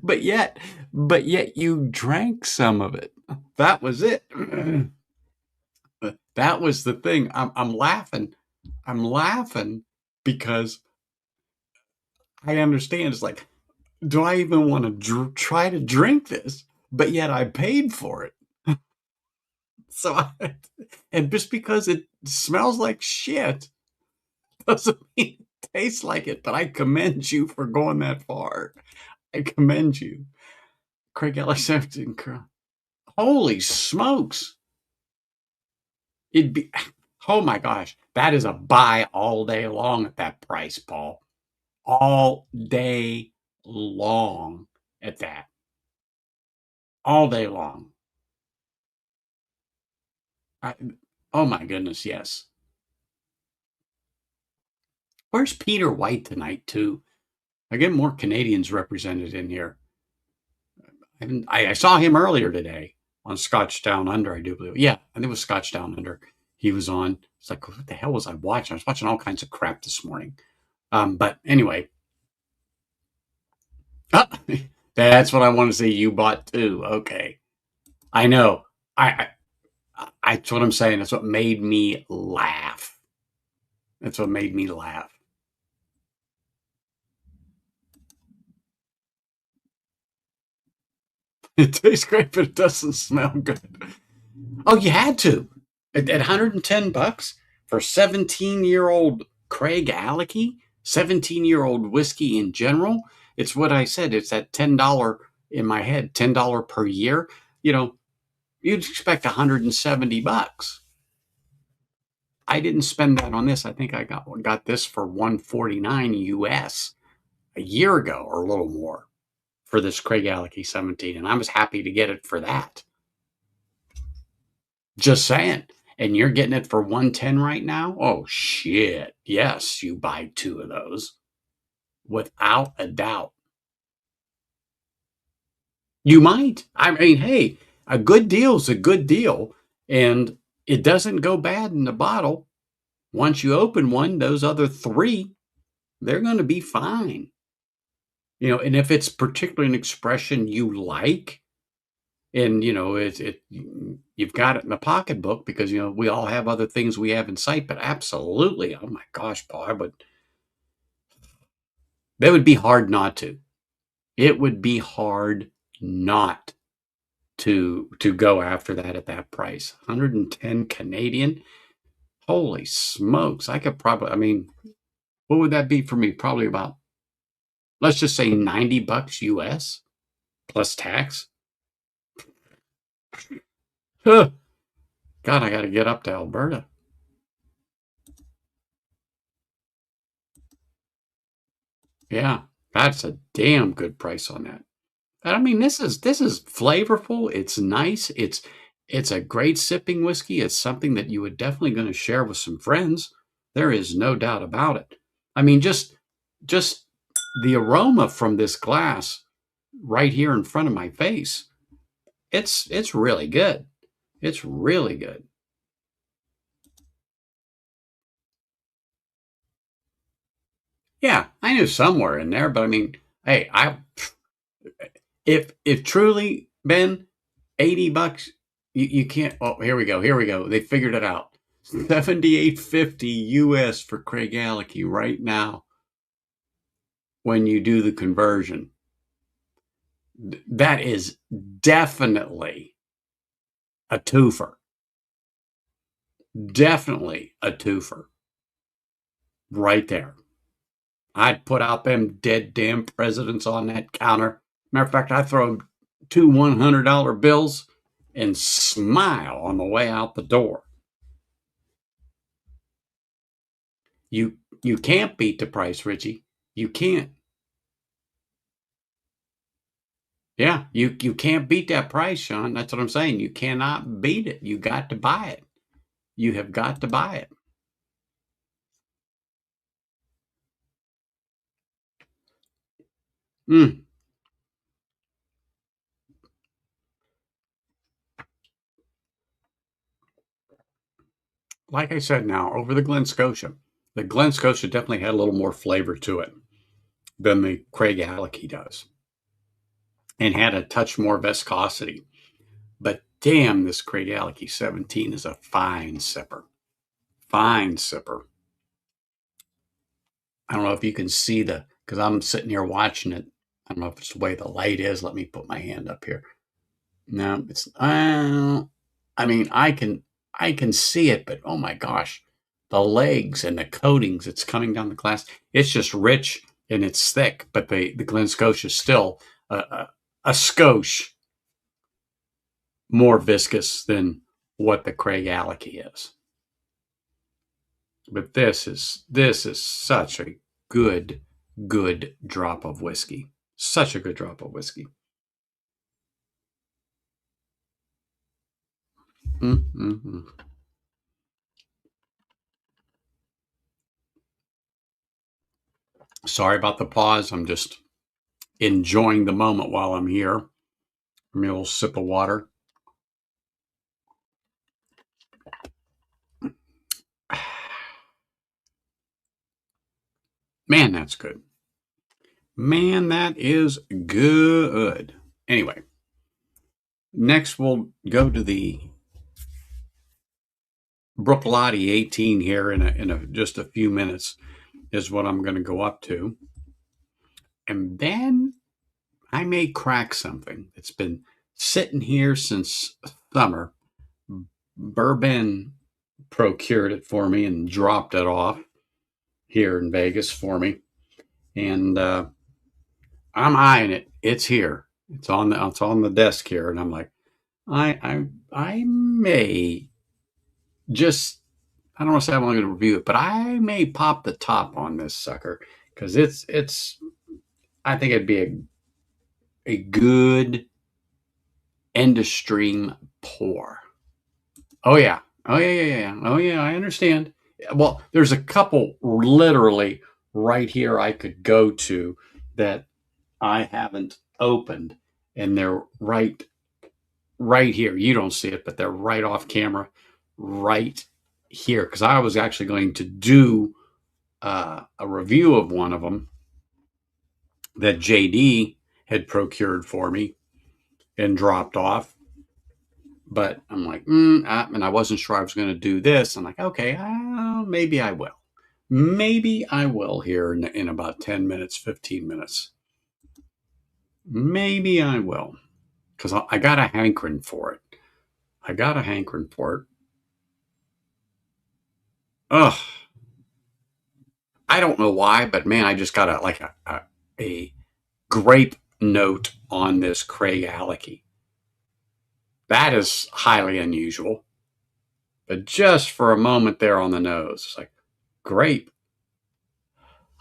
But yet but yet you drank some of it. That was it. That was the thing. I'm laughing. I'm laughing because I understand. It's like, do I even want to try to drink this? But yet I paid for it. So and just because it smells like shit doesn't mean it tastes like it. But I commend you for going that far. I commend you. Craig Ellis. Holy smokes. It'd be, oh my gosh, that is a buy all day long at that price, Paul. All day long at that. All day long. I, oh my goodness, yes. Where's Peter White tonight, too? I get more Canadians represented in here. I saw him earlier today on Scotch Down Under, I do believe. Yeah, I think it was Scotch Down Under. He was on. It's like, what the hell was I watching? I was watching all kinds of crap this morning. But anyway, oh, that's what I want to see. You bought too. Okay. I know. That's what I'm saying. That's what made me laugh. That's what made me laugh. It tastes great, but it doesn't smell good. Oh, you had to. At 110 bucks for 17-year-old Craig Alecky, 17-year-old whiskey in general. It's what I said. It's that $10 in my head, $10 per year. You'd expect 170 bucks. I didn't spend that on this. I think I got this for 149 US a year ago or a little more for this Craig Alecky 17, and I was happy to get it for that. Just saying. And you're getting it for 110 right now? Oh shit. Yes, you buy two of those. Without a doubt. You might. I mean, hey, a good deal's a good deal, and it doesn't go bad in the bottle. Once you open one, those other three, they're going to be fine. And if it's particularly an expression you like, and you've got it in the pocketbook because we all have other things we have in sight. But absolutely, oh my gosh, Paul, that would be hard not to. It would be hard not to go after that at that price. 110 Canadian. Holy smokes! I could probably. I mean, what would that be for me? Probably about, let's just say, 90 bucks US plus tax. Huh. God, I got to get up to Alberta. Yeah, that's a damn good price on that. I mean, this is flavorful. It's nice. It's a great sipping whiskey. It's something that you would definitely going to share with some friends. There is no doubt about it. I mean, just the aroma from this glass right here in front of my face. It's really good. It's really good. Yeah, I knew somewhere in there, but I mean, hey, I if truly, Ben, 80 bucks, you can't. Oh, here we go. Here we go. They figured it out. 78.50 US for Craig Alecky right now when you do the conversion. That is definitely a twofer. Definitely a twofer. Right there. I'd put out them dead damn presidents on that counter. Matter of fact, I throw two $100 bills and smile on the way out the door. You can't beat the price, Richie. You can't. Yeah, you can't beat that price, Sean. That's what I'm saying. You cannot beat it. You got to buy it. You have got to buy it. Mm. Like I said now, over the Glen Scotia definitely had a little more flavor to it than the Craig Alecky does, and had a touch more viscosity. But damn, this Craig Alecky 17 is a fine sipper. Fine sipper. I don't know if you can see because I'm sitting here watching it. I don't know if it's the way the light is. Let me put my hand up here. No, it's. I mean, I can see it, but oh my gosh, the legs and the coatings. It's coming down the glass. It's just rich and it's thick, but the Glen Scotia is still a skosh more viscous than what the Craig Alecky is. But this is such a good drop of whiskey. Such a good drop of whiskey. Mm-hmm. Sorry about the pause. I'm just enjoying the moment while I'm here. Give me a little sip of water. Man, that's good. Man, that is good. Anyway, next we'll go to the Bruichladdich 18 here in just a few minutes is what I'm going to go up to. And then I may crack something. It's been sitting here since summer. Bourbon procured it for me and dropped it off here in Vegas for me. And I'm eyeing it. It's here. It's on the desk here, and I'm like, I may just I don't want to say I'm going to review it, but I may pop the top on this sucker because it's I think it'd be a good end of stream pour. Oh yeah. Oh yeah, yeah, yeah. Oh yeah, I understand. Well, there's a couple literally right here I could go to that I haven't opened, and they're right here. You don't see it, but they're right off camera, right here. Because I was actually going to do a review of one of them that JD had procured for me and dropped off. But I'm like, and I wasn't sure I was going to do this. I'm like, okay, maybe I will. Maybe I will here in about 10 minutes, 15 minutes. Maybe I will. Because I got a hankering for it. I got a hankering for it. Ugh. I don't know why, but man, I just got a grape note on this Craig Alecky. That is highly unusual. But just for a moment there on the nose, it's like grape.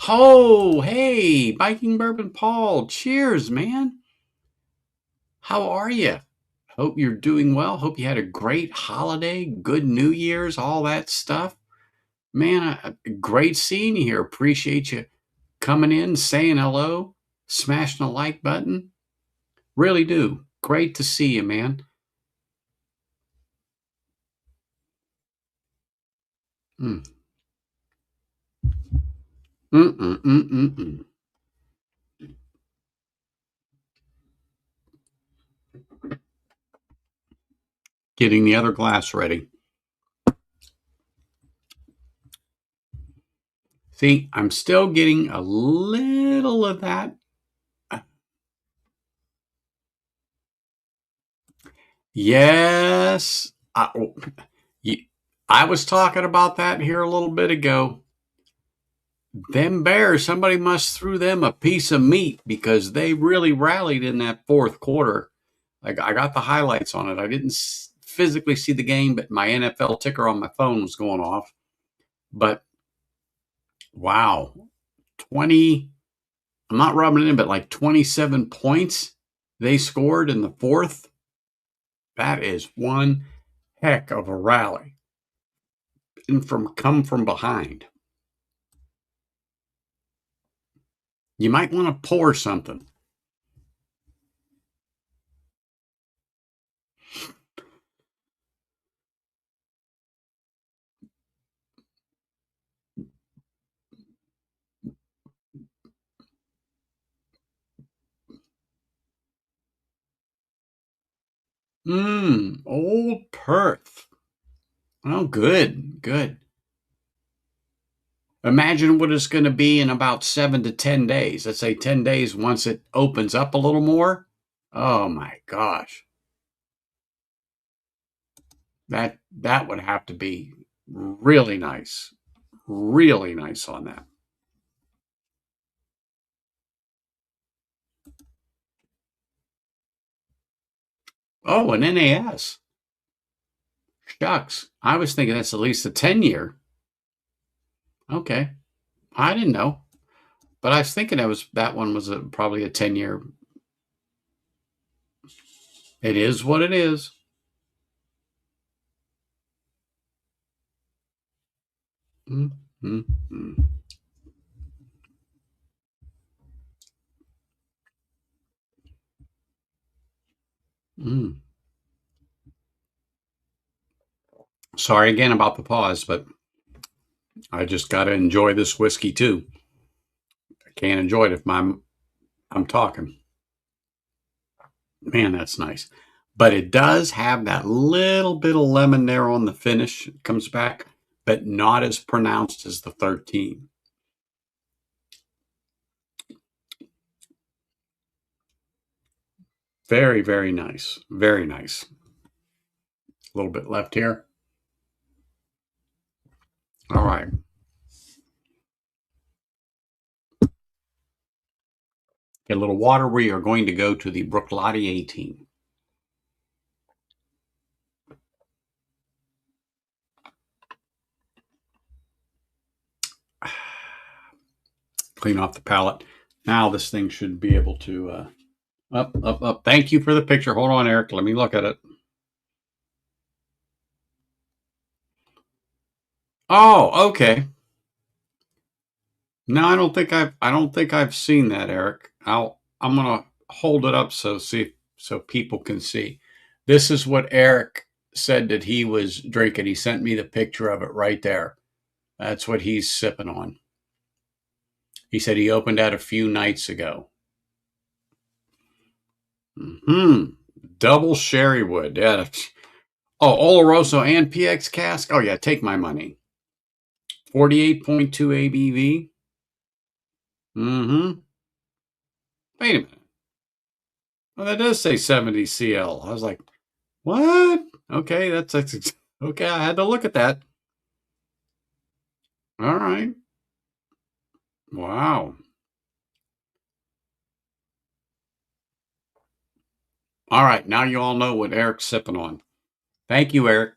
Oh, hey, Biking Bourbon Paul. Cheers, man. How are you? Hope you're doing well. Hope you had a great holiday, good New Year's, all that stuff. Man, great seeing you here. Appreciate you coming in, saying hello, smashing the like button. Really do. Great to see you, man. Mm. Mm-mm-mm-mm-mm. Getting the other glass ready. See, I'm still getting a little of that. Yes. I was talking about that here a little bit ago. Them Bears, somebody must threw them a piece of meat because they really rallied in that fourth quarter. I got the highlights on it. I didn't physically see the game, but my NFL ticker on my phone was going off. But wow, 20, I'm not rubbing it in, but like 27 points. they scored in the fourth. That is one heck of a rally. And come from behind. You might want to pour something. Old Perth. Oh, good, good. Imagine what it's going to be in about 7 to 10 days. Let's say 10 days once it opens up a little more. Oh my gosh. That would have to be really nice. Really nice on that. Oh, an NAS. Shucks. I was thinking that's at least a 10-year. Okay. I didn't know. But I was thinking that one was probably a 10-year. It is what it is. Mm-hmm. Mm. Sorry again about the pause, but I just got to enjoy this whiskey too. I can't enjoy it if I'm talking. Man, that's nice. But it does have that little bit of lemon there on the finish. It comes back, but not as pronounced as the 13. Very, very nice. Very nice. A little bit left here. All right. Get a little water. We are going to go to the Bruichladdich 18. Clean off the palate. Now this thing should be able to up. Thank you for the picture. Hold on, Eric. Let me look at it. Oh, okay. No, I don't think I've seen that, Eric. I'm gonna hold it up so people can see. This is what Eric said that he was drinking. He sent me the picture of it right there. That's what he's sipping on. He said he opened that a few nights ago. Double sherry wood. Yeah. Oh, Oloroso and PX cask. Oh yeah, take my money. 48.2 ABV. Mm-hmm. Wait a minute. Well, that does say 70 CL. I was like, what? Okay, that's okay. I had to look at that. All right. Wow. All right. Now you all know what Eric's sipping on. Thank you, Eric.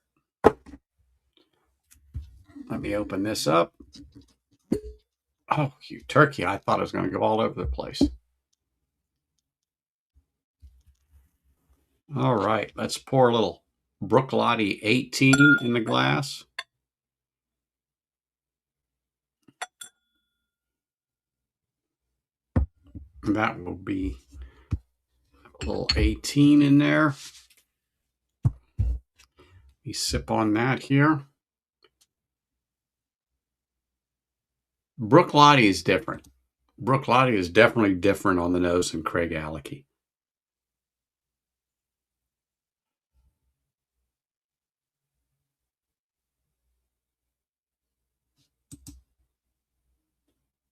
Let me open this up. Oh, you turkey. I thought it was going to go all over the place. All right. Let's pour a little Bruichladdich 18 in the glass. That will be a little 18 in there. We sip on that here. Bruichladdich is different. Bruichladdich is definitely different on the nose than Craigellachie.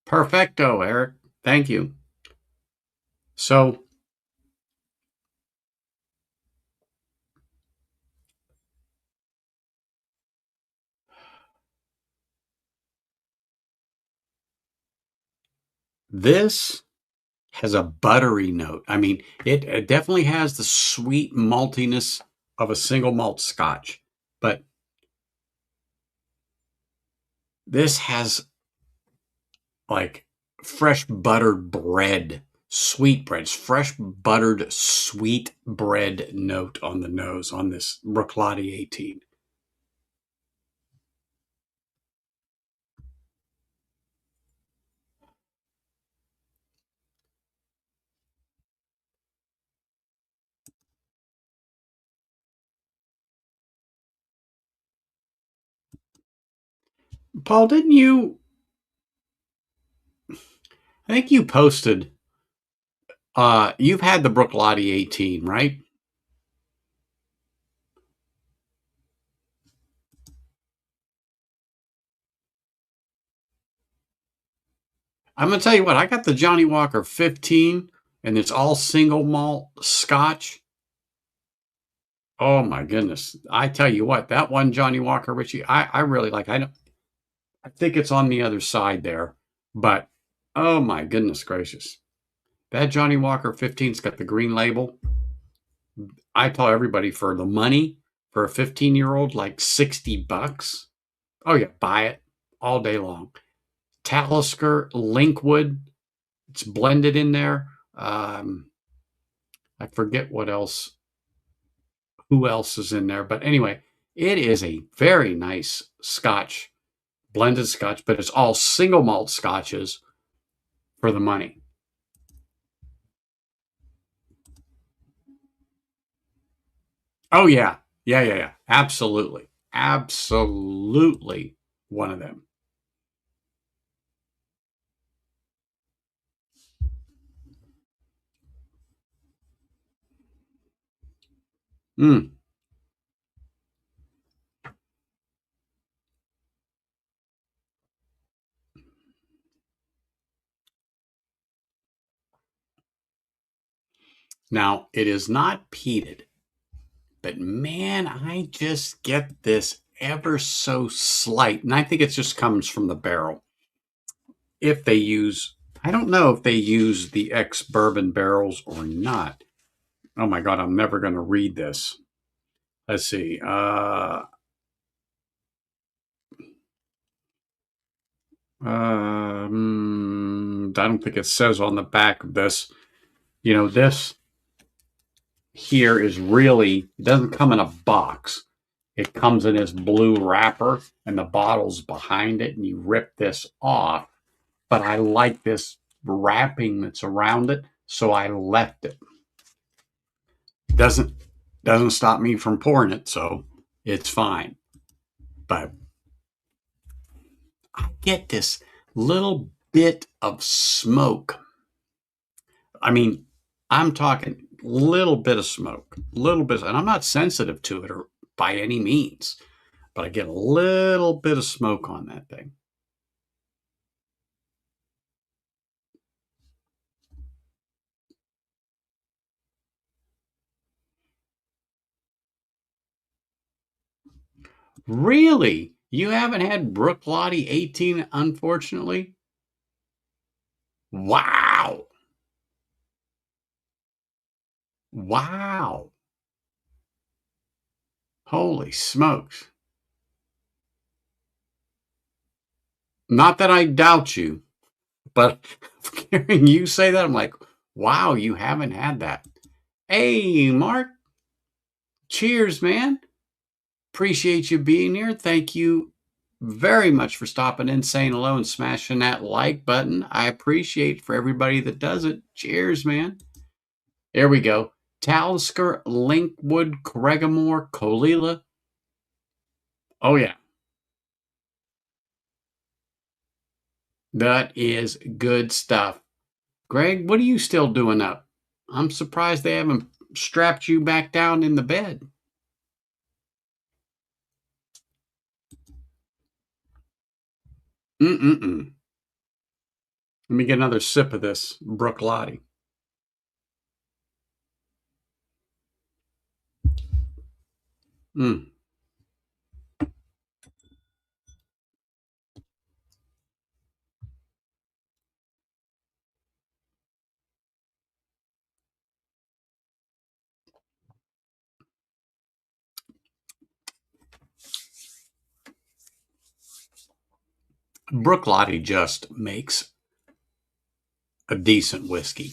Perfecto, Eric. Thank you. So, this has a buttery note. I mean, it definitely has the sweet maltiness of a single malt Scotch, but this has like fresh buttered bread sweetbreads, fresh buttered sweet bread note on the nose on this Bruichladdich 18. Paul, didn't you? I think you posted. You've had the Bruichladdich 18, right? I'm gonna tell you what. I got the Johnny Walker 15, and it's all single malt Scotch. Oh my goodness! I tell you what, that one Johnny Walker Richie, I really like. I think it's on the other side there, but oh my goodness gracious, that Johnny Walker 15's got the green label. I tell everybody for the money for a 15-year-old, like $60. Oh yeah, buy it all day long. Talisker, Linkwood, it's blended in there. I forget what else, who else is in there, but anyway, it is a very nice Scotch, blended Scotch, but it's all single malt Scotches for the money. Oh yeah, yeah. Absolutely, absolutely, one of them. Mm. Now it is not peated, but man, I just get this ever so slight, and I think it just comes from the barrel. If they use, I don't know if they use the ex bourbon barrels or not. Oh my God, I'm never going to read this. Let's see. I don't think it says on the back of this. You know, this here is really, it doesn't come in a box. It comes in this blue wrapper and the bottle's behind it, and you rip this off. But I like this wrapping that's around it, so I left it. Doesn't doesn't stop me from pouring it, so it's fine. But I get this little bit of smoke. I mean, I'm talking little bit of smoke, little bit, and I'm not sensitive to it or by any means, but I get a little bit of smoke on that thing. Really? You haven't had Bruichladdich 18, unfortunately? Wow. Wow. Holy smokes. Not that I doubt you, but hearing you say that, I'm like, wow, you haven't had that. Hey, Mark, cheers, man. Appreciate you being here. Thank you very much for stopping in, saying hello, and smashing that like button. I appreciate for everybody that does it. Cheers, man. There we go. Talisker, Linkwood, Corregimore, Colila. Oh, yeah. That is good stuff. Greg, what are you still doing up? I'm surprised they haven't strapped you back down in the bed. Mm-mm-mm. Let me get another sip of this Bruichladdich. Mm. Bruichladdich just makes a decent whiskey.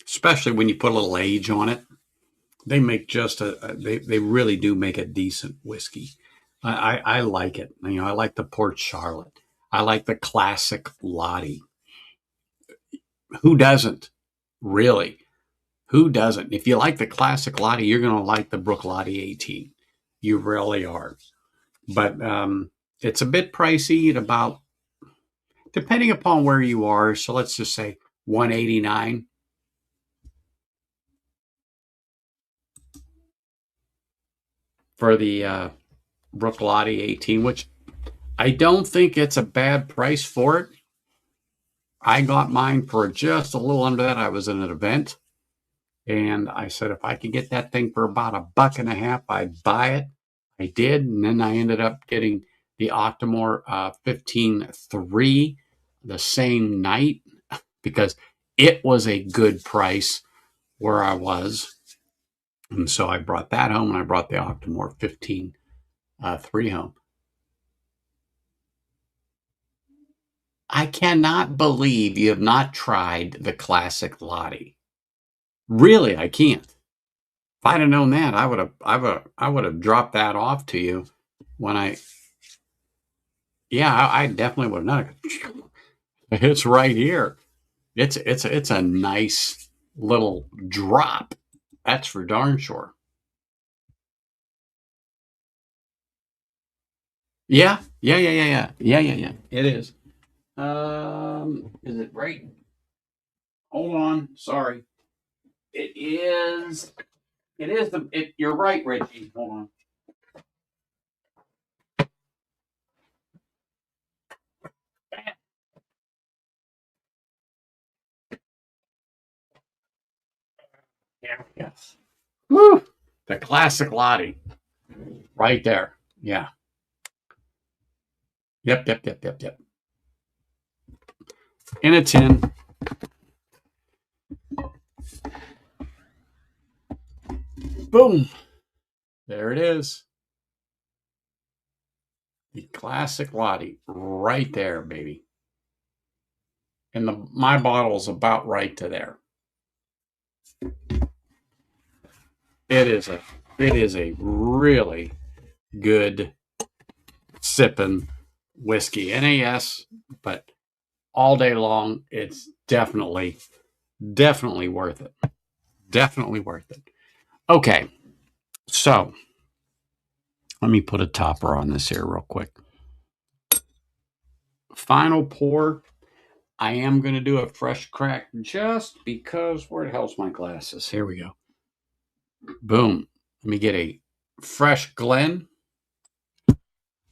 especially when you put a little age on it. They make just they really do make a decent whiskey. I like it. You know, I like the Port Charlotte. I like the classic Lottie. Who doesn't? Really? Who doesn't? If you like the classic Lottie, you're going to like the Brook Lottie 18. You really are. But it's a bit pricey at about, depending upon where you are. So let's just say 189 for the Brook Lottie 18, which I don't think it's a bad price for it. I got mine for just a little under that. I was in an event and I said if I could get that thing for about $1.50, I'd buy it. I did, and then I ended up getting the Octomore 15.3 the same night because it was a good price where I was. And so I brought that home and I brought the Octomore 15.3 home. I cannot believe you have not tried the classic Lottie. Really, I can't. If I'd have known that, I would have dropped that off to you when I definitely would have done it. It's right here. It's a nice little drop. That's for darn sure. Yeah. It is. Is it right? Hold on. Sorry. It is. It is the. You're right, Reggie. Hold on. Yeah. Yes. Woo! The classic Lottie, right there. Yeah. Yep. In a tin. Boom. There it is. The classic Lottie, right there, baby. And my bottle's about right to there. It is a really good sipping whiskey. NAS, but all day long, it's definitely worth it. Definitely worth it. Okay, so let me put a topper on this here real quick. Final pour. I am going to do a fresh crack just because where the hell's my glasses? Here we go. Boom. Let me get a fresh Glen.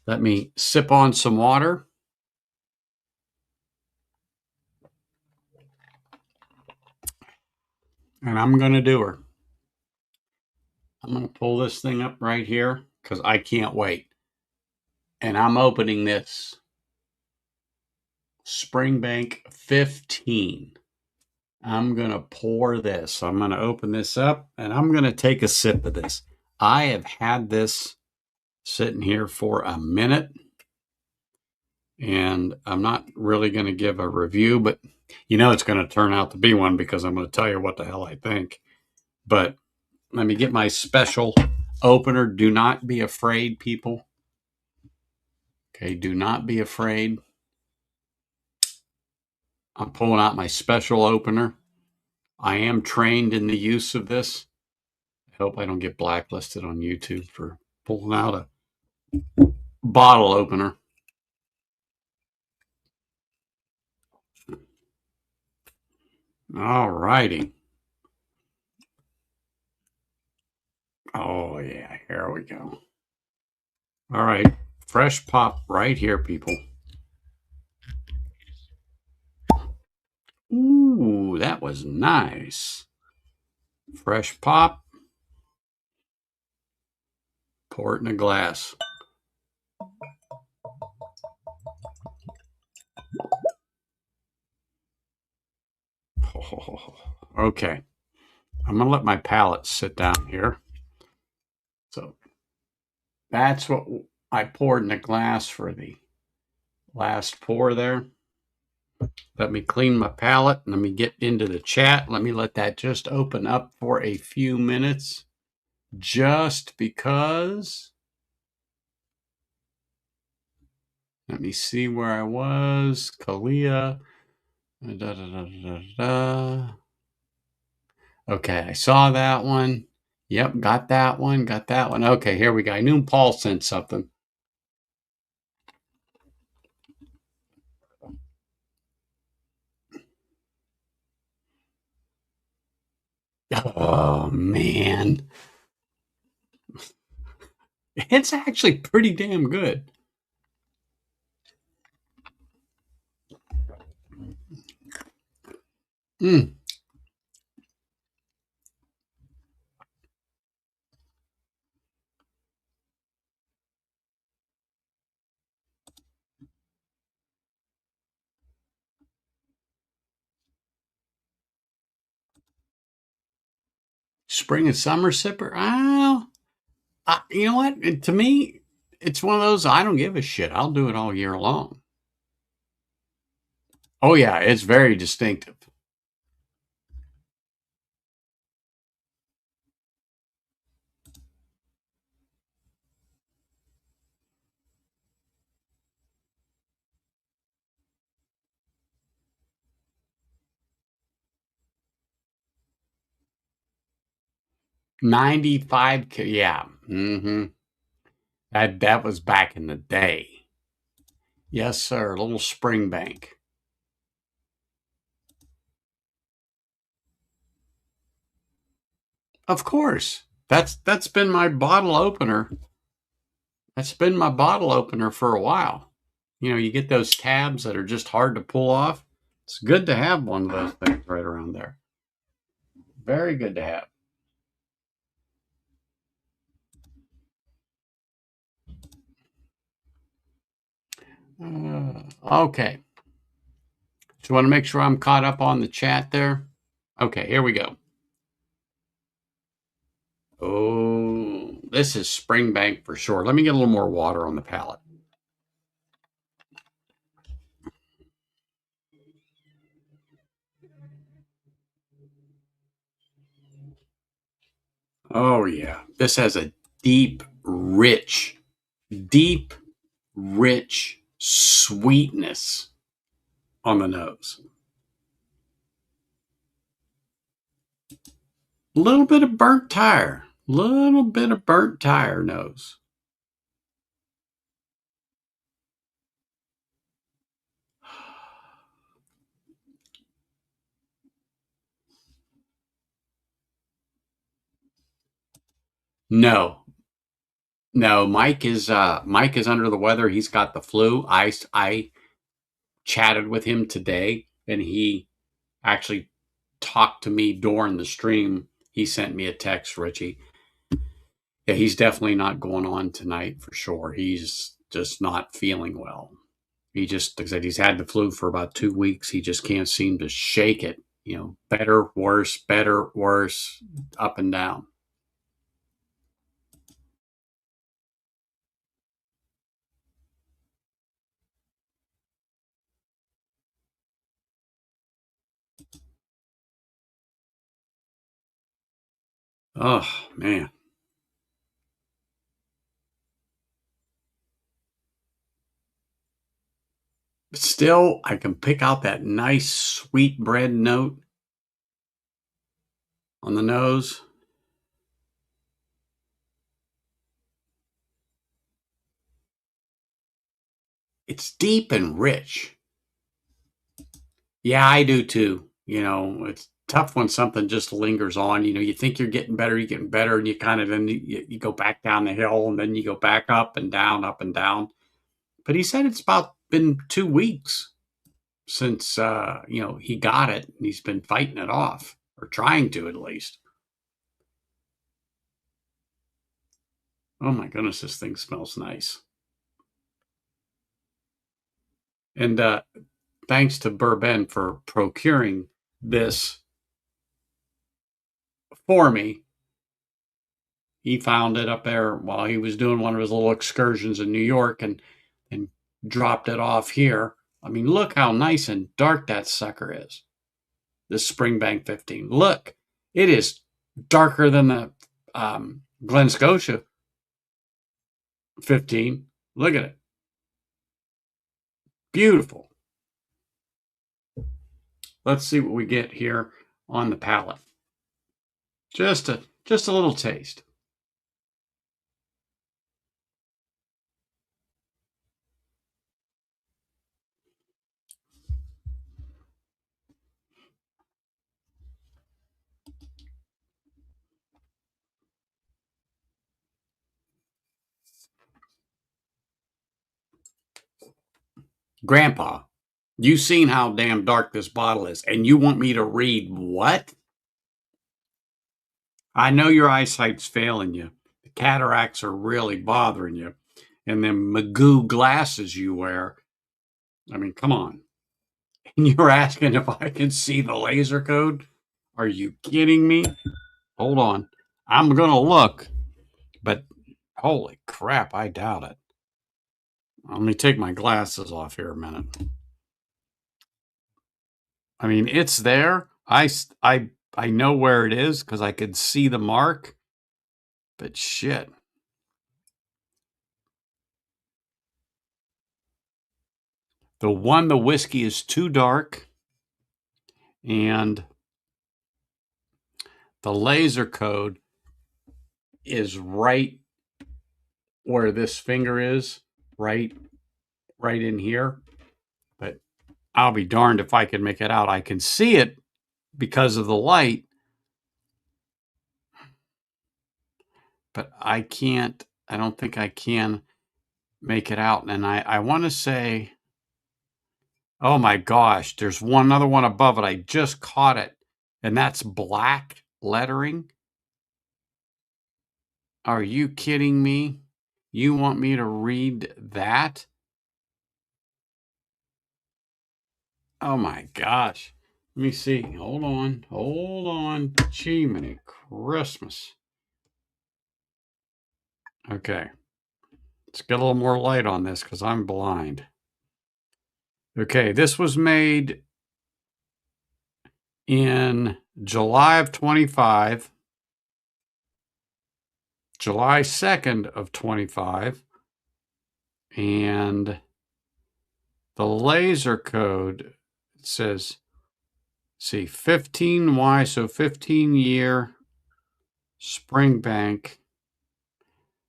Let me sip on some water. And I'm going to do her. I'm going to pull this thing up right here because I can't wait. And I'm opening this Springbank 15. I'm going to pour this. I'm going to open this up and I'm going to take a sip of this. I have had this sitting here for a minute and I'm not really going to give a review, but you know it's going to turn out to be one because I'm going to tell you what the hell I think. But let me get my special opener. Do not be afraid, people. Okay, do not be afraid. I'm pulling out my special opener. I am trained in the use of this. I hope I don't get blacklisted on YouTube for pulling out a bottle opener. All righty. Oh, yeah, here we go. All right, fresh pop right here, people. Ooh, that was nice. Fresh pop. Pour it in a glass. Okay. I'm going to let my palate sit down here. So that's what I poured in a glass for the last pour there. Let me clean my palate. Let me get into the chat. Let me let that just open up for a few minutes. Just because. Let me see where I was. Kalia. Da, da, da, da, da. Okay, I saw that one. Yep, got that one. Got that one. Okay, here we go. I knew Paul sent something. Oh, man. It's actually pretty damn good. Mm. Spring and summer sipper? Oh, you know what? To me, it's one of those I don't give a shit. I'll do it all year long. Oh, yeah, it's very distinctive. Yeah. That was back in the day. Yes, sir. Little Springbank. Of course. That's been my bottle opener. That's been my bottle opener for a while. You know, you get those tabs that are just hard to pull off. It's good to have one of those things right around there. Very good to have. Okay. So you want to make sure I'm caught up on the chat there? Okay, here we go. Oh, this is Springbank for sure. Let me get a little more water on the palate. Oh, yeah. This has a deep, rich sweetness on the nose. A little bit of burnt tire. Little bit of burnt tire nose. No, no. Mike is under the weather. He's got the flu. I chatted with him today, and he actually talked to me during the stream. He sent me a text, Richie. Yeah, he's definitely not going on tonight for sure. He's just not feeling well. He just, like I said, he's had the flu for about 2 weeks. He just can't seem to shake it. You know, better, worse, up and down. Oh, man. But still, I can pick out that nice sweet bread note on the nose. It's deep and rich. Yeah, I do too. You know, it's tough when something just lingers on. You know, you think you're getting better, and you kind of then you go back down the hill, and then you go back up and down, up and down. But he said it's about been 2 weeks since he got it, and he's been fighting it off, or trying to at least. Oh my goodness, this thing smells nice. And thanks to Bourbon for procuring this for me. He found it up there while he was doing one of his little excursions in New York, and dropped it off here. I mean, look how nice and dark that sucker is. This Springbank 15. Look, it is darker than the Glen Scotia 15. Look at it. Beautiful. Let's see what we get here on the palate. Just a little taste. Grandpa, you've seen how damn dark this bottle is, and you want me to read what? I know your eyesight's failing you. The cataracts are really bothering you. And them Magoo glasses you wear. I mean, come on. And you're asking if I can see the laser code? Are you kidding me? Hold on. I'm going to look, but holy crap, I doubt it. Let me take my glasses off here a minute. I mean, it's there. I know where it is because I could see the mark, but shit. The whiskey is too dark, and the laser code is right where this finger is, right in here. But I'll be darned if I can make it out. I can see it because of the light, but I don't think I can make it out. And I want to say, oh my gosh, there's one other one above it. I just caught it, and that's black lettering. Are you kidding me? You want me to read that? Oh my gosh. Let me see. Hold on. Jiminy Christmas. Okay. Let's get a little more light on this because I'm blind. Okay, this was made in July of 25, July 2nd of 25, and the laser code says, see, 15Y, so 15-year Springbank.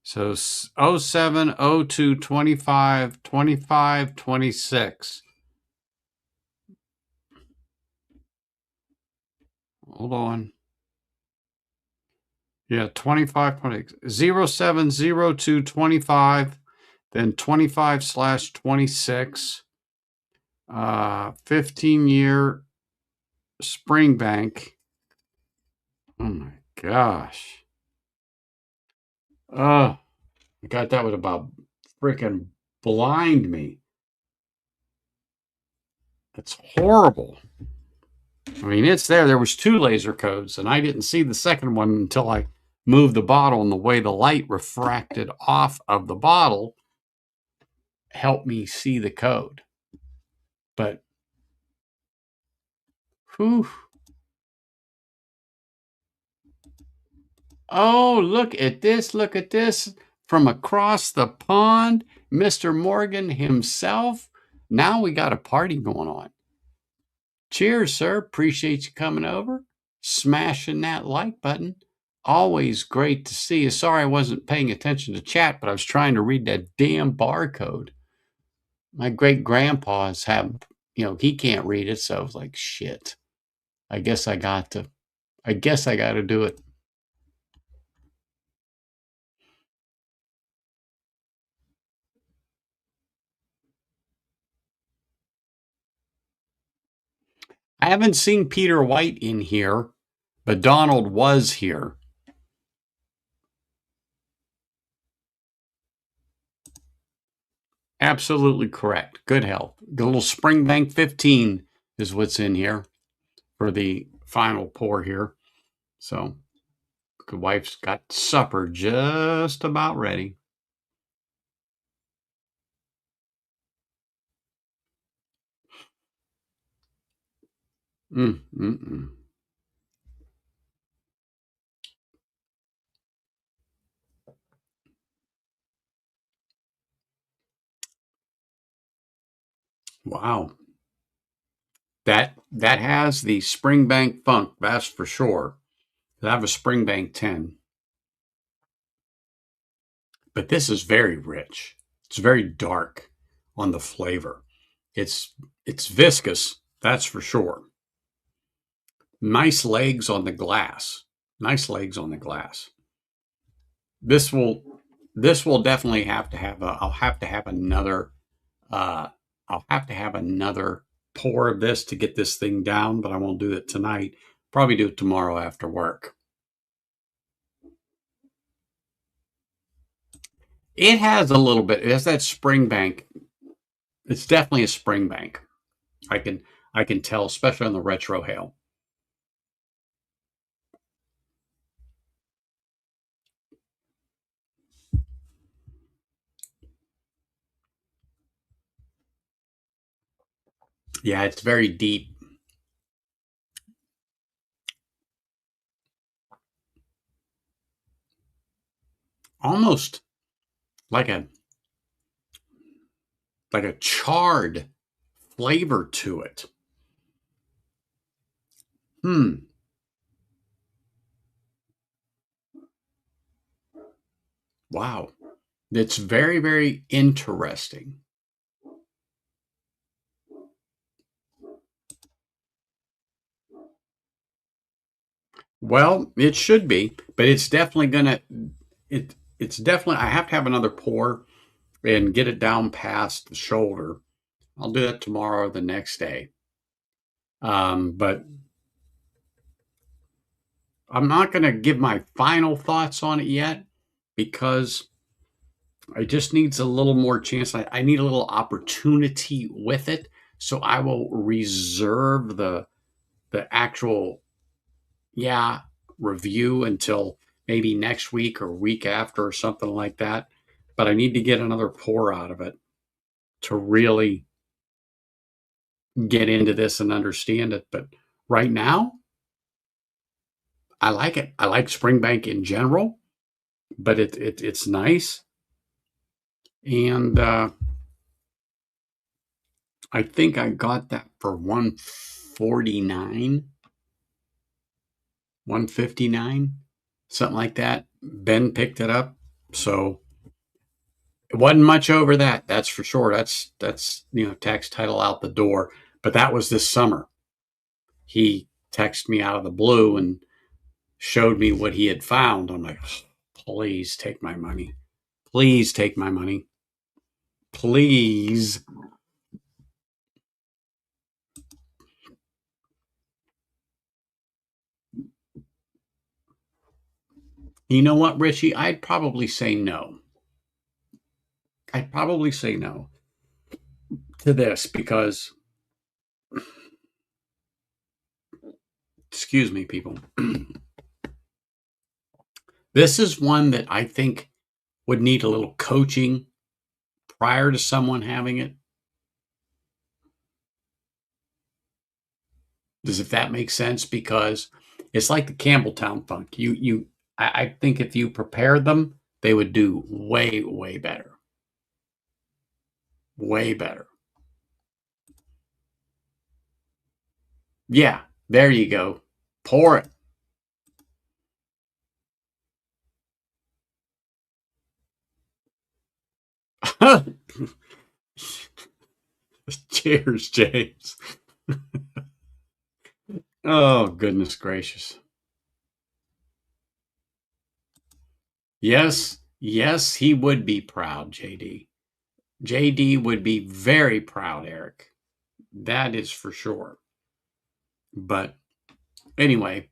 So 07, 02, 25, 25, 26. Hold on. Yeah, 25, 07, 02, 25, then 25/26, 15-year Springbank. Oh my gosh. Oh, God, that would about freaking blind me. That's horrible. I mean, it's there. There was 2 laser codes, and I didn't see the second one until I moved the bottle, and the way the light refracted off of the bottle helped me see the code. But, whew. Oh, look at this. Look at this. From across the pond, Mr. Morgan himself. Now we got a party going on. Cheers, sir. Appreciate you coming over, smashing that like button. Always great to see you. Sorry I wasn't paying attention to chat, but I was trying to read that damn barcode. My great grandpa's have, he can't read it, so I was like, shit. I guess I got to do it. I haven't seen Peter White in here, but Donald was here. Absolutely correct. Good health. The little Springbank 15 is what's in here for the final pour here. So, the wife's got supper just about ready. Mm, mm, mm. Wow. That has the Springbank funk, that's for sure. I have a Springbank 10, but this is very rich. It's very dark on the flavor. It's it's viscous, that's for sure. Nice legs on the glass. Nice legs on the glass. This will this will definitely have to have a I'll have to have another uh I'll have to have another pour of this to get this thing down, but I won't do it tonight. Probably do it tomorrow after work. It has a little bit. It has that Springbank. It's definitely a Springbank. I can I can tell, especially on the retro hail. Yeah, it's very deep, almost like a charred flavor to it. Hmm. Wow. It's very, very interesting. Well, it should be, but it's definitely gonna it's definitely I have to have another pour and get it down past the shoulder. I'll do that tomorrow or the next day. But I'm not gonna give my final thoughts on it yet because it just needs a little more chance. I need a little opportunity with it. So I will reserve the actual yeah review until maybe next week or week after or something like that. But I need to get another pour out of it to really get into this and understand it. But right now, I like it. I like Springbank in general, but it's nice. And I think I got that for 149, 159, something like that. Ben picked it up. So it wasn't much over that. That's for sure. That's tax title out the door. But that was this summer. He texted me out of the blue and showed me what he had found. I'm like, please take my money. Please take my money. Please. You know what, Richie? I'd probably say no. I'd probably say no to this because, excuse me, people, this is one that I think would need a little coaching prior to someone having it. Does if that makes sense? Because it's like the Campbelltown Funk. I think if you prepared them, they would do way, way better. Way better. Yeah, there you go. Pour it. Cheers, James. Oh, goodness gracious. Yes, yes, he would be proud, JD. JD would be very proud, Eric. That is for sure. But anyway,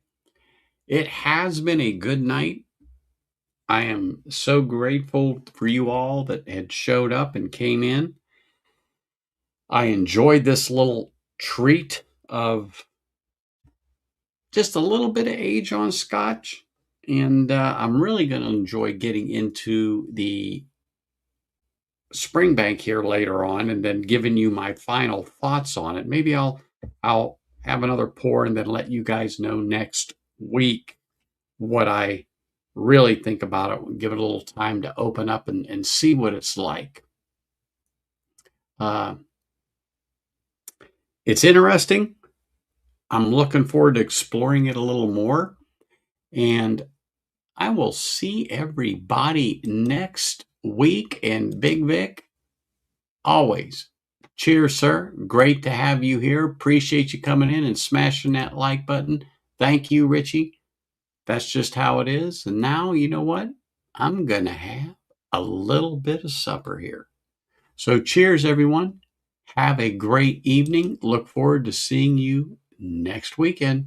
it has been a good night. I am so grateful for you all that had showed up and came in. I enjoyed this little treat of just a little bit of age on Scotch. And I'm really going to enjoy getting into the Springbank here later on and then giving you my final thoughts on it. Maybe I'll have another pour, and then let you guys know next week what I really think about it. Give it a little time to open up and see what it's like. It's interesting. I'm looking forward to exploring it a little more. And I will see everybody next week. And Big Vic, always, cheers, sir. Great to have you here. Appreciate you coming in and smashing that like button. Thank you, Richie. That's just how it is. And now, you know what? I'm going to have a little bit of supper here. So cheers, everyone. Have a great evening. Look forward to seeing you next weekend.